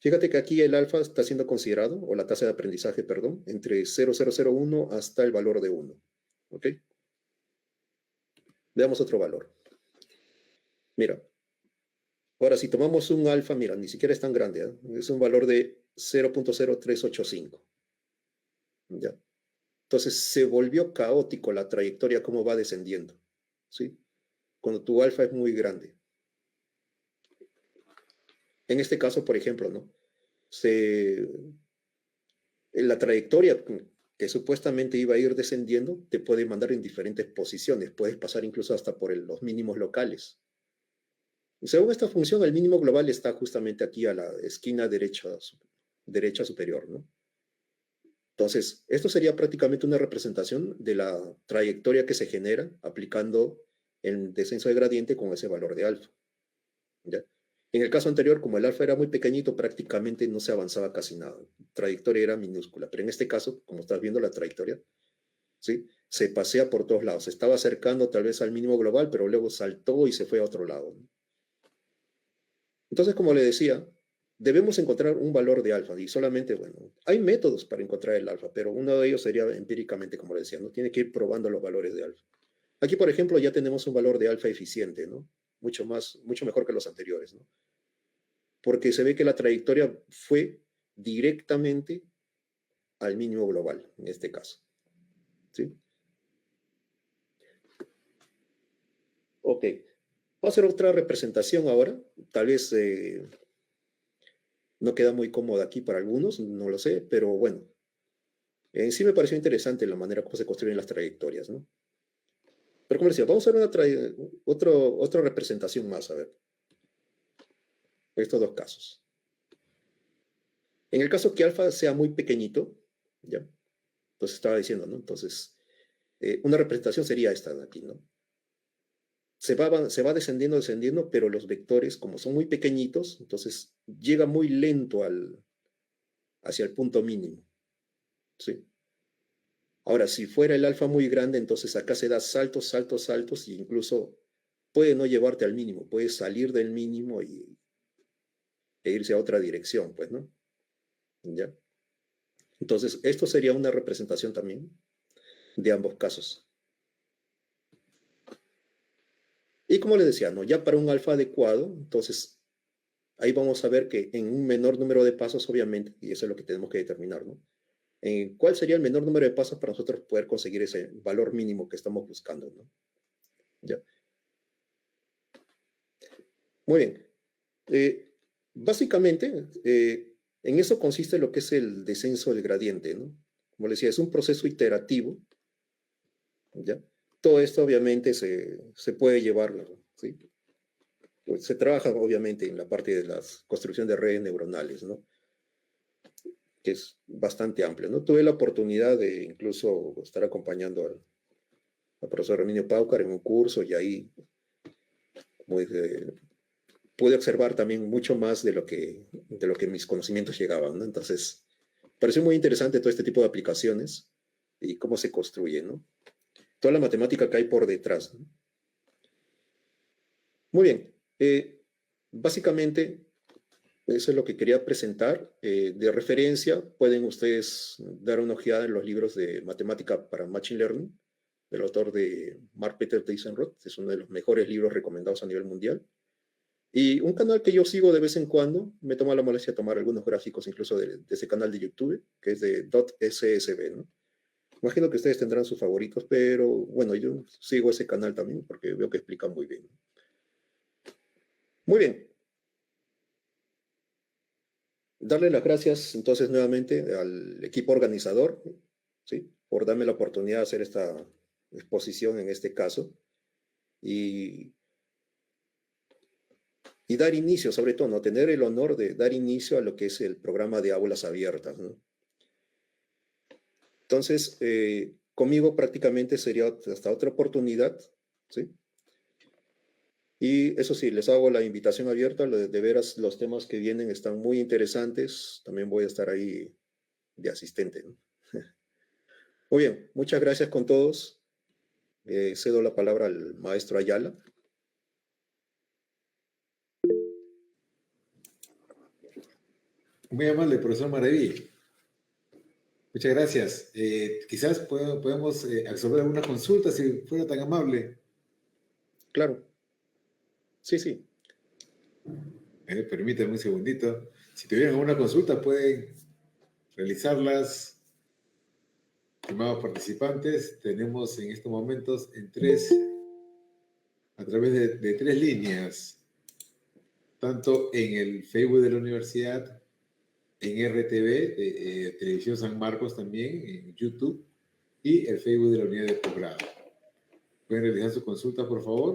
Fíjate que aquí el alfa está siendo considerado, o la tasa de aprendizaje, perdón, entre 0,001 hasta el valor de 1. ¿Ok? Veamos otro valor. Mira, ahora si tomamos un alfa, mira, ni siquiera es tan grande, ¿eh? Es un valor de 0,0385. ¿Ya? Entonces se volvió caótico la trayectoria, cómo va descendiendo, ¿sí? Cuando tu alfa es muy grande. En este caso, por ejemplo, ¿no? La trayectoria que supuestamente iba a ir descendiendo te puede mandar en diferentes posiciones. Puedes pasar incluso hasta por los mínimos locales. Y según esta función, el mínimo global está justamente aquí a la esquina derecha superior, ¿no? Entonces, esto sería prácticamente una representación de la trayectoria que se genera aplicando el descenso de gradiente con ese valor de alfa, ¿ya? En el caso anterior, como el alfa era muy pequeñito, prácticamente no se avanzaba casi nada. La trayectoria era minúscula, pero en este caso, como estás viendo la trayectoria, ¿sí? Se pasea por todos lados. Se estaba acercando tal vez al mínimo global, pero luego saltó y se fue a otro lado, ¿no? Entonces, como le decía, debemos encontrar un valor de alfa y solamente, bueno, hay métodos para encontrar el alfa, pero uno de ellos sería empíricamente, como le decía, ¿no? Tiene que ir probando los valores de alfa. Aquí, por ejemplo, ya tenemos un valor de alfa eficiente, ¿no? Mucho mejor que los anteriores, ¿no? Porque se ve que la trayectoria fue directamente al mínimo global, en este caso, ¿sí? Ok. Voy a hacer otra representación ahora. Tal vez no queda muy cómoda aquí para algunos, no lo sé, pero bueno. En sí me pareció interesante la manera como se construyen las trayectorias, ¿no? Pero como decía, vamos a hacer otra representación más, a ver. Estos dos casos. En el caso que alfa sea muy pequeñito, ¿ya? Entonces estaba diciendo, ¿no? Entonces, una representación sería esta de aquí, ¿no? Se va descendiendo, pero los vectores, como son muy pequeñitos, entonces llega muy lento hacia el punto mínimo, ¿sí? Ahora, si fuera el alfa muy grande, entonces acá se da saltos, saltos, saltos, e incluso puede no llevarte al mínimo, puede salir del mínimo e irse a otra dirección, pues, ¿no? ¿Ya? Entonces, esto sería una representación también de ambos casos. Y como les decía, ¿no? Ya para un alfa adecuado, entonces ahí vamos a ver que en un menor número de pasos, obviamente, y eso es lo que tenemos que determinar, ¿no? ¿Cuál sería el menor número de pasos para nosotros poder conseguir ese valor mínimo que estamos buscando, ¿no? ¿Ya? Muy bien. Básicamente, en eso consiste lo que es el descenso del gradiente, ¿no? Como les decía, es un proceso iterativo, ¿ya? Todo esto obviamente se puede llevar, ¿sí? Pues se trabaja obviamente en la parte de la construcción de redes neuronales, ¿no? Que es bastante amplio, ¿no? Tuve la oportunidad de incluso estar acompañando al profesor Herminio Paucar en un curso y ahí pude observar también mucho más de lo que mis conocimientos llegaban, ¿no? Entonces, pareció muy interesante todo este tipo de aplicaciones y cómo se construye, ¿no? Toda la matemática que hay por detrás, ¿no? Muy bien. Básicamente, eso es lo que quería presentar. De referencia, pueden ustedes dar una ojeada en los libros de matemática para Machine Learning, del autor de Mark Peter Dijkstra. Es uno de los mejores libros recomendados a nivel mundial. Y un canal que yo sigo de vez en cuando, me toma la molestia de tomar algunos gráficos incluso de ese canal de YouTube, que es de .ssb, ¿no? Imagino que ustedes tendrán sus favoritos, pero bueno, yo sigo ese canal también porque veo que explica muy bien. Muy bien. Darle las gracias entonces nuevamente al equipo organizador, ¿sí? Por darme la oportunidad de hacer esta exposición en este caso y, y dar inicio, sobre todo, ¿no? Tener el honor de dar inicio a lo que es el programa de aulas abiertas, ¿no? Entonces, conmigo prácticamente sería hasta otra oportunidad, ¿sí? Y eso sí, les hago la invitación abierta, de veras los temas que vienen están muy interesantes, también voy a estar ahí de asistente, ¿no? Muy bien, muchas gracias con todos. Cedo la palabra al maestro Ayala. Muy amable, profesor Maraví. Muchas gracias. Quizás podemos absorber alguna consulta si fuera tan amable. Claro. Sí, sí. Permítame un segundito. Si tuvieran alguna consulta, pueden realizarlas. Estimados participantes, tenemos en estos momentos a través de tres líneas, tanto en el Facebook de la universidad, en RTV, Televisión San Marcos también, en YouTube, y el Facebook de la unidad de posgrado. ¿Pueden realizar su consulta, por favor?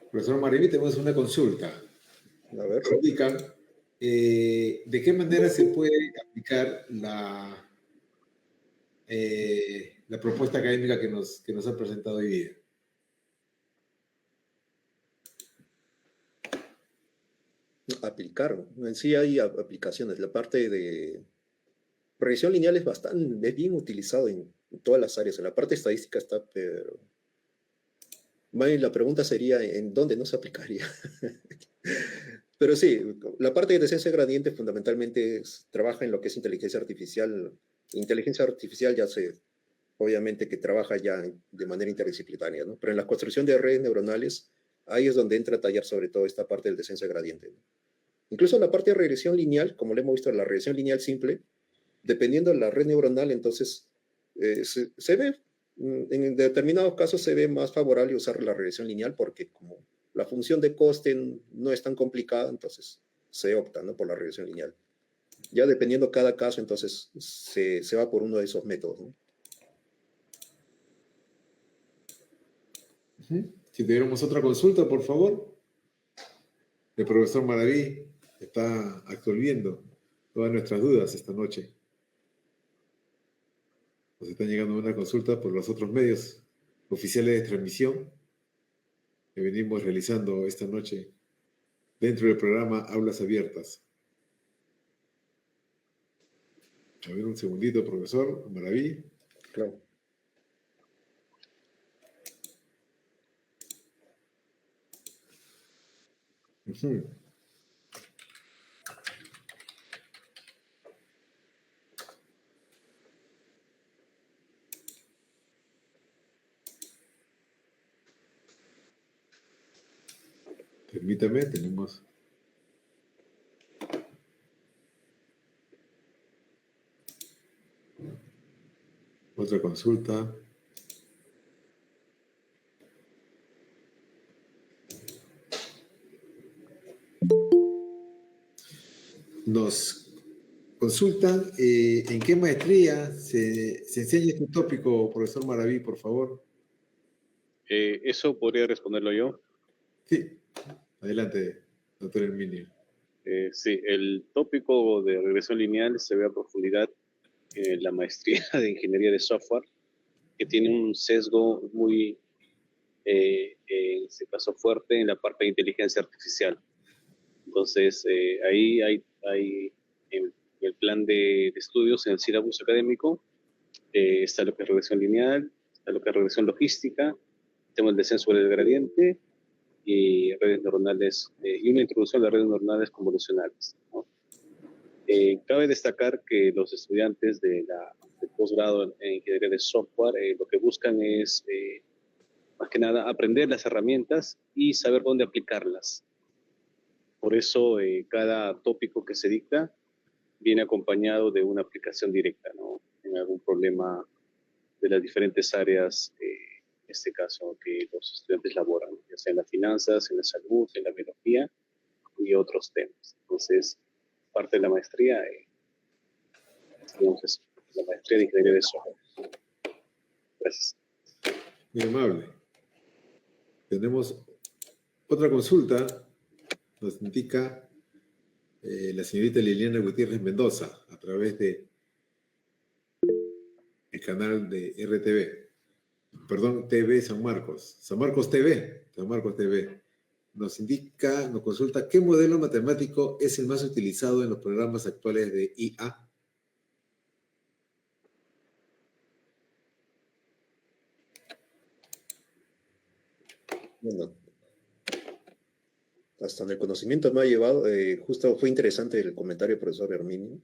Profesor Mariví, tenemos una consulta. A ver. Indican ¿De qué manera se puede aplicar la propuesta académica que nos ha presentado hoy día? Aplicar. En sí hay aplicaciones. La parte de regresión lineal es bien utilizado en todas las áreas. En la parte estadística está, pero más bien la pregunta sería ¿en dónde no se aplicaría? Pero sí, la parte de descenso de gradiente fundamentalmente trabaja en lo que es inteligencia artificial. Inteligencia artificial obviamente que trabaja ya de manera interdisciplinaria, ¿no? Pero en la construcción de redes neuronales, ahí es donde entra a tallar sobre todo esta parte del descenso de gradiente, ¿no? Incluso la parte de regresión lineal, como lo hemos visto en la regresión lineal simple, dependiendo de la red neuronal, entonces se ve, en determinados casos se ve más favorable usar la regresión lineal porque como la función de coste no es tan complicada, entonces se opta, ¿no?, por la regresión lineal. Ya dependiendo cada caso, entonces se va por uno de esos métodos, ¿no? Si tuviéramos otra consulta, por favor. El profesor Maraví está absolviendo todas nuestras dudas esta noche. Nos están llegando una consulta por los otros medios oficiales de transmisión que venimos realizando esta noche dentro del programa Aulas Abiertas. A ver, un segundito, profesor Maraví. Claro. Uh-huh. Permítame, tenemos otra consulta. Nos consultan en qué maestría se enseña este tópico, profesor Maraví, por favor. Eso podría responderlo yo. Sí, adelante, doctor Herminio. Sí, el tópico de regresión lineal se ve a profundidad en la maestría de ingeniería de software, que tiene un sesgo muy, en este caso, fuerte en la parte de inteligencia artificial. Entonces, ahí hay en el plan de estudios, en el sílabus académico, está lo que es regresión lineal, está lo que es regresión logística, tema del descenso del gradiente y redes neuronales, y una introducción a las redes neuronales convolucionales, ¿no? Cabe destacar que los estudiantes de posgrado en ingeniería de software lo que buscan es, más que nada, aprender las herramientas y saber dónde aplicarlas. Por eso, cada tópico que se dicta viene acompañado de una aplicación directa, ¿no?, en algún problema de las diferentes áreas, en este caso, que los estudiantes laboran, ya sea en las finanzas, en la salud, en la biología y otros temas. Entonces, parte de la maestría, entonces, la maestría de ingeniería de software. Gracias. Muy amable. Tenemos otra consulta. Nos indica la señorita Liliana Gutiérrez Mendoza a través de el canal de RTV. Perdón, TV San Marcos. San Marcos TV. San Marcos TV. Nos indica, nos consulta, ¿qué modelo matemático es el más utilizado en los programas actuales de IA? Bueno, hasta en el conocimiento me ha llevado, justo fue interesante el comentario del profesor Herminio.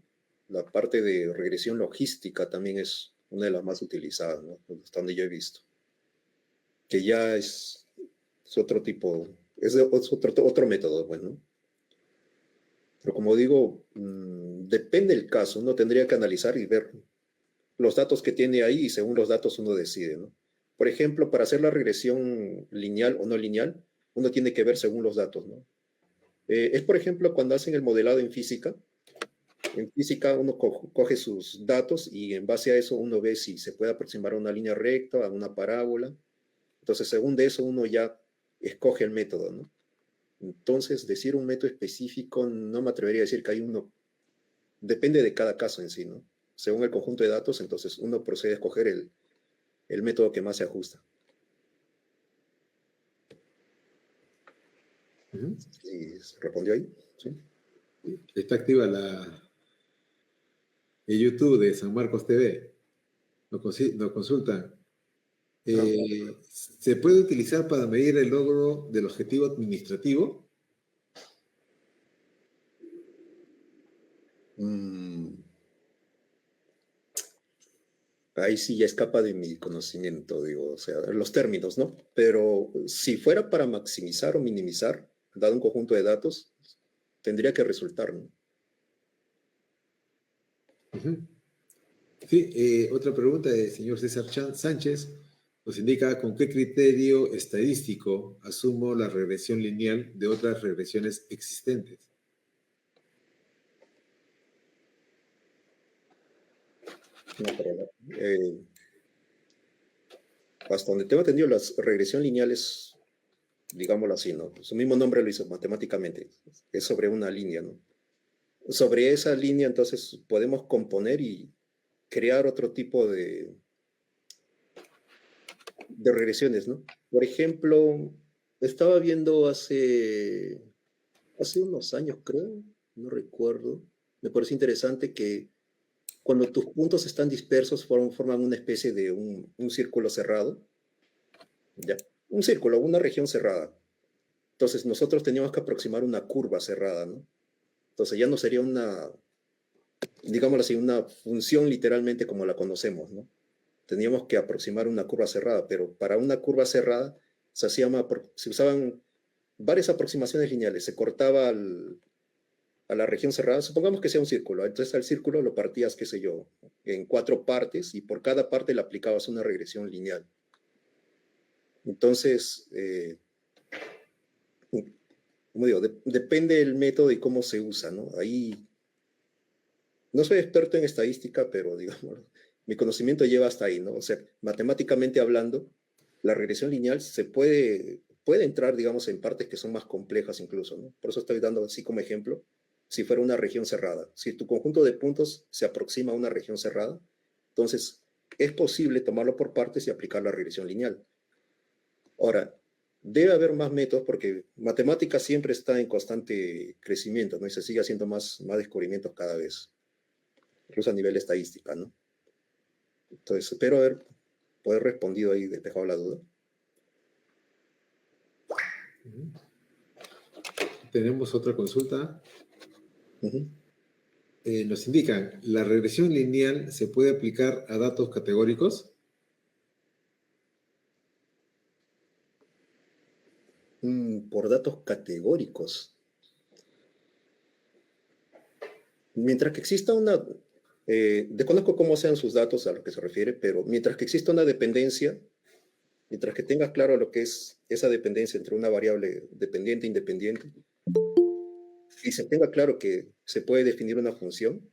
La parte de regresión logística también es una de las más utilizadas, ¿no?, hasta donde yo he visto. Que ya es otro tipo, es otro método, pues, ¿no? Pero como digo, depende del caso, uno tendría que analizar y ver los datos que tiene ahí y según los datos uno decide, ¿no? Por ejemplo, para hacer la regresión lineal o no lineal, uno tiene que ver según los datos, ¿no? Es, por ejemplo, cuando hacen el modelado en física. En física uno coge sus datos y en base a eso uno ve si se puede aproximar a una línea recta, a una parábola. Entonces, según de eso, uno ya escoge el método, ¿no? Entonces, decir un método específico, no me atrevería a decir que hay uno. Depende de cada caso en sí, ¿no? Según el conjunto de datos, entonces uno procede a escoger el método que más se ajusta. ¿Y se respondió ahí? ¿Sí? Está activa el YouTube de San Marcos TV. Nos consultan. ¿Se puede utilizar para medir el logro del objetivo administrativo? Ahí sí ya escapa de mi conocimiento, digo, o sea, los términos, ¿no? Pero si fuera para maximizar o minimizar, dado un conjunto de datos, tendría que resultar, ¿no? Sí, otra pregunta del señor César Sánchez nos indica con qué criterio estadístico asumo la regresión lineal de otras regresiones existentes. Hasta donde tengo entendido, las regresión lineales, digámoslo así, ¿no? Su mismo nombre lo hizo matemáticamente, es sobre una línea, ¿no? Sobre esa línea, entonces, podemos componer y crear otro tipo de regresiones, ¿no? Por ejemplo, estaba viendo hace unos años, creo, no recuerdo, me parece interesante que cuando tus puntos están dispersos forman una especie de un círculo cerrado, ¿ya? Un círculo, una región cerrada. Entonces nosotros teníamos que aproximar una curva cerrada, ¿no? Entonces ya no sería una, digámoslo así, una función literalmente como la conocemos, ¿no? Teníamos que aproximar una curva cerrada, pero para una curva cerrada se usaban varias aproximaciones lineales. Se cortaba a la región cerrada, supongamos que sea un círculo. Entonces al círculo lo partías, qué sé yo, en 4 partes y por cada parte le aplicabas una regresión lineal. Entonces, como digo, depende del método y cómo se usa, ¿no? Ahí no soy experto en estadística, pero digamos, mi conocimiento lleva hasta ahí, ¿no? O sea, matemáticamente hablando, la regresión lineal puede entrar, digamos, en partes que son más complejas incluso, ¿no? Por eso estoy dando así como ejemplo, si fuera una región cerrada. Si tu conjunto de puntos se aproxima a una región cerrada, entonces es posible tomarlo por partes y aplicar la regresión lineal. Ahora, debe haber más métodos porque matemática siempre está en constante crecimiento, ¿no? Y se sigue haciendo más descubrimientos cada vez, incluso a nivel estadística, ¿no? Entonces, espero poder respondido ahí, dejado la duda. Tenemos otra consulta. Nos indican, ¿la regresión lineal se puede aplicar a datos categóricos? Por datos categóricos. Mientras que exista una... desconozco cómo sean sus datos a lo que se refiere, pero mientras que exista una dependencia, mientras que tengas claro lo que es esa dependencia entre una variable dependiente e independiente, y se tenga claro que se puede definir una función,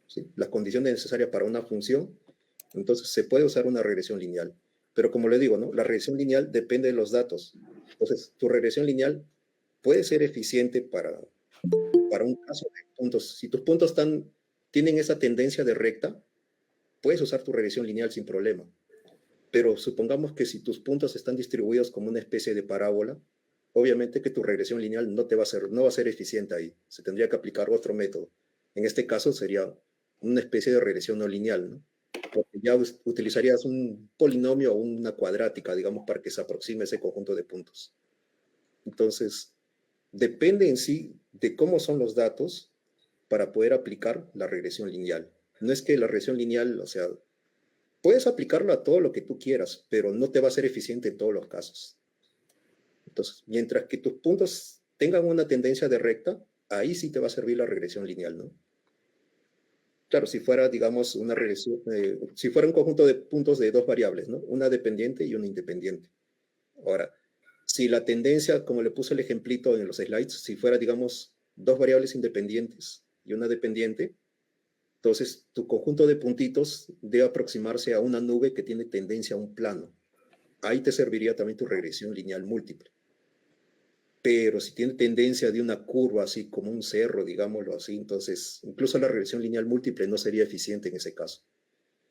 ¿sí? Las condiciones necesarias para una función, entonces se puede usar una regresión lineal. Pero como le digo, ¿no? La regresión lineal depende de los datos. Entonces, tu regresión lineal puede ser eficiente para un caso de puntos. Si tus puntos tienen esa tendencia de recta, puedes usar tu regresión lineal sin problema. Pero supongamos que si tus puntos están distribuidos como una especie de parábola, obviamente que tu regresión lineal no va a ser eficiente ahí. Se tendría que aplicar otro método. En este caso sería una especie de regresión no lineal, ¿no? Porque ya utilizarías un polinomio o una cuadrática, digamos, para que se aproxime ese conjunto de puntos. Entonces, depende en sí de cómo son los datos para poder aplicar la regresión lineal. No es que la regresión lineal, o sea, puedes aplicarlo a todo lo que tú quieras, pero no te va a ser eficiente en todos los casos. Entonces, mientras que tus puntos tengan una tendencia de recta, ahí sí te va a servir la regresión lineal, ¿no? Claro, si fuera, digamos, una regresión, si fuera un conjunto de puntos de 2 variables, ¿no? Una dependiente y una independiente. Ahora, si la tendencia, como le puse el ejemplito en los slides, si fuera, digamos, 2 variables independientes y una dependiente, entonces tu conjunto de puntitos debe aproximarse a una nube que tiene tendencia a un plano. Ahí te serviría también tu regresión lineal múltiple. pero si tiene tendencia de una curva así como un cerro, digámoslo así, entonces incluso la regresión lineal múltiple no sería eficiente en ese caso.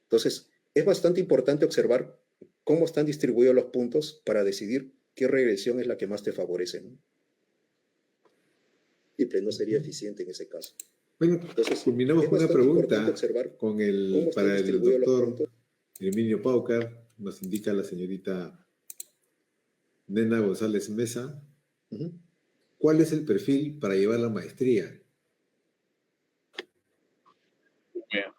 Entonces, es bastante importante observar cómo están distribuidos los puntos para decidir qué regresión es la que más te favorece, ¿no? Múltiple no sería eficiente en ese caso. Bueno, Entonces, culminamos es con una bastante importante pregunta observar con cómo están para el distribuidos los doctor puntos. Herminio Paucar. Nos indica la señorita Nena González Mesa. Ujú. ¿Cuál es el perfil para llevar la maestría? Bueno,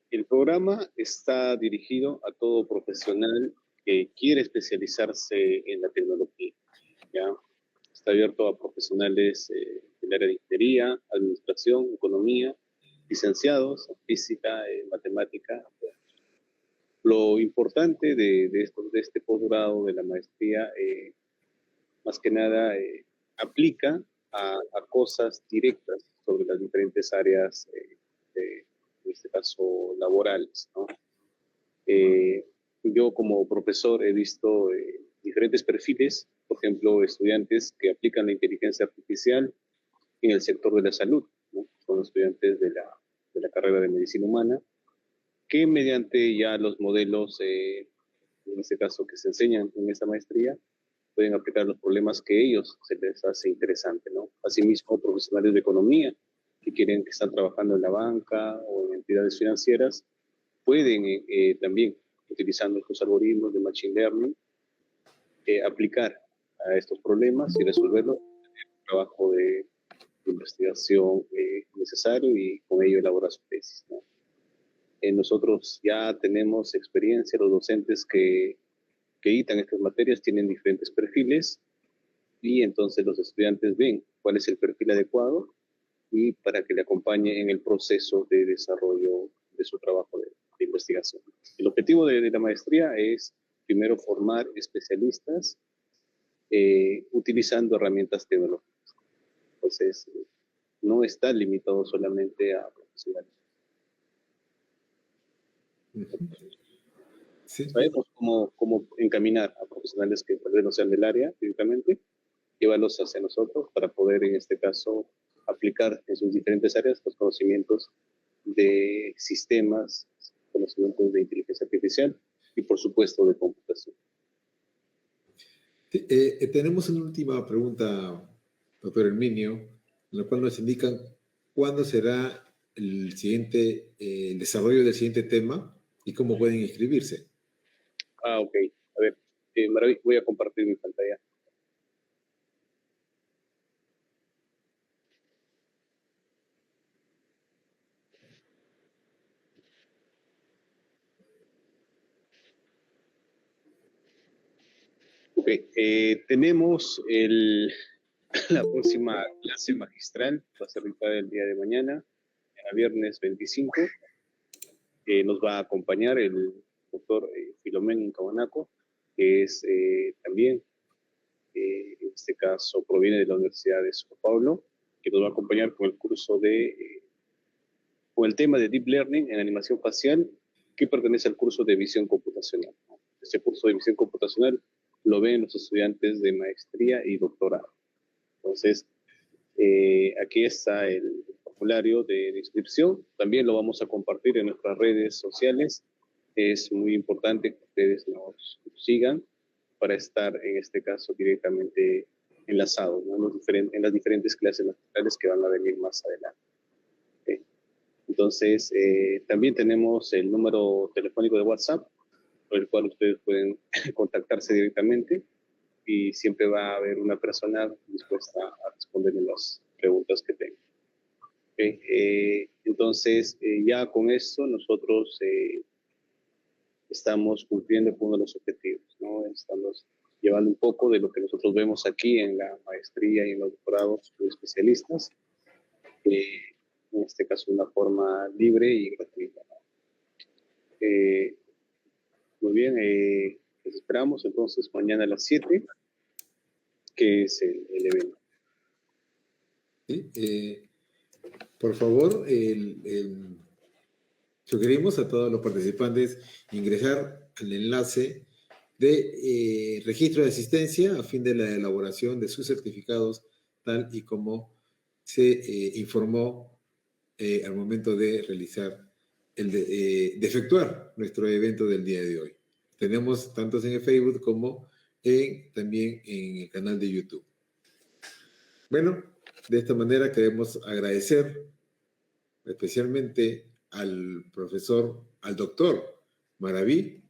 el programa está dirigido a todo profesional que quiere especializarse en la tecnología, ¿ya? Está abierto a profesionales del área de ingeniería, administración, economía, licenciados en física, matemática. Lo importante de este posgrado, de la maestría, más que nada aplica a cosas directas sobre las diferentes áreas, en este caso laborales, ¿no? Yo como profesor he visto diferentes perfiles, por ejemplo, estudiantes que aplican la inteligencia artificial en el sector de la salud, ¿no? Son estudiantes de la carrera de medicina humana, que mediante ya los modelos, en este caso que se enseñan en esta maestría, pueden aplicar los problemas que ellos se les hace interesante, ¿no? Asimismo, profesionales de economía que están trabajando en la banca o en entidades financieras, pueden también, utilizando estos algoritmos de Machine Learning, aplicar a estos problemas y resolverlos en el trabajo de investigación necesario y con ello elaborar su tesis, ¿no? Nosotros ya tenemos experiencia, los docentes que dictan estas materias tienen diferentes perfiles y entonces los estudiantes ven cuál es el perfil adecuado y para que le acompañe en el proceso de desarrollo de su trabajo de investigación. El objetivo de la maestría es primero formar especialistas utilizando herramientas tecnológicas. Entonces, no está limitado solamente a profesionales. Sí. Sabemos cómo encaminar a profesionales que tal vez no sean del área directamente, llevarlos hacia nosotros para poder, en este caso, aplicar en sus diferentes áreas los conocimientos de sistemas, conocimientos de inteligencia artificial y, por supuesto, de computación. Sí, tenemos una última pregunta, doctor Herminio, en la cual nos indican cuándo será el desarrollo del siguiente tema y cómo pueden inscribirse. Ok. A ver, voy a compartir mi pantalla. Ok, tenemos la próxima clase magistral, va a ser el día de mañana, el viernes 25. Nos va a acompañar el doctor Filomeno Incabanaco, que es también, en este caso, proviene de la Universidad de São Paulo, que nos va a acompañar con el curso con el tema de Deep Learning en animación facial, que pertenece al curso de visión computacional. Este curso de visión computacional lo ven los estudiantes de maestría y doctorado. Entonces, aquí está el formulario de inscripción. También lo vamos a compartir en nuestras redes sociales. Es muy importante que ustedes nos sigan para estar, en este caso, directamente enlazados, ¿no? En las diferentes clases magistrales que van a venir más adelante. ¿Okay? Entonces, también tenemos el número telefónico de WhatsApp, por el cual ustedes pueden contactarse directamente y siempre va a haber una persona dispuesta a responderle las preguntas que tengan. Okay. Entonces, ya con esto nosotros estamos cumpliendo con uno de los objetivos, ¿no? Estamos llevando un poco de lo que nosotros vemos aquí en la maestría y en los doctorados de especialistas, en este caso de una forma libre y gratuita, ¿no? Muy bien, les esperamos entonces mañana a las 7, que es el evento. ¿Sí? Por favor, sugerimos a todos los participantes ingresar al enlace de registro de asistencia a fin de la elaboración de sus certificados, tal y como se informó al momento de realizar, de efectuar nuestro evento del día de hoy. Tenemos tanto en el Facebook como también en el canal de YouTube. Bueno, de esta manera queremos agradecer especialmente al profesor, al doctor Maraví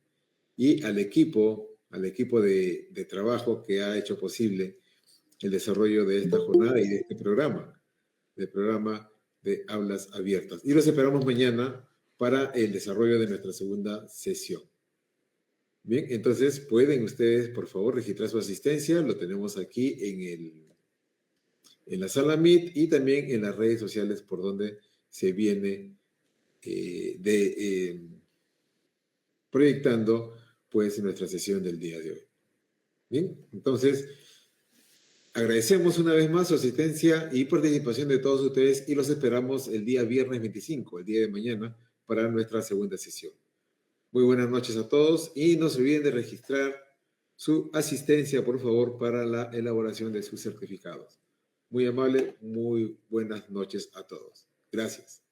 y al equipo de trabajo que ha hecho posible el desarrollo de esta jornada y de este programa de aulas abiertas. Y los esperamos mañana para el desarrollo de nuestra segunda sesión. Bien, entonces pueden ustedes, por favor, registrar su asistencia. Lo tenemos aquí en la sala Meet y también en las redes sociales por donde se viene proyectando pues nuestra sesión del día de hoy. Bien, entonces agradecemos una vez más su asistencia y participación de todos ustedes y los esperamos el día viernes 25, el día de mañana, para nuestra segunda sesión. Muy buenas noches a todos y no se olviden de registrar su asistencia, por favor, para la elaboración de sus certificados. Muy amable, muy buenas noches a todos. Gracias.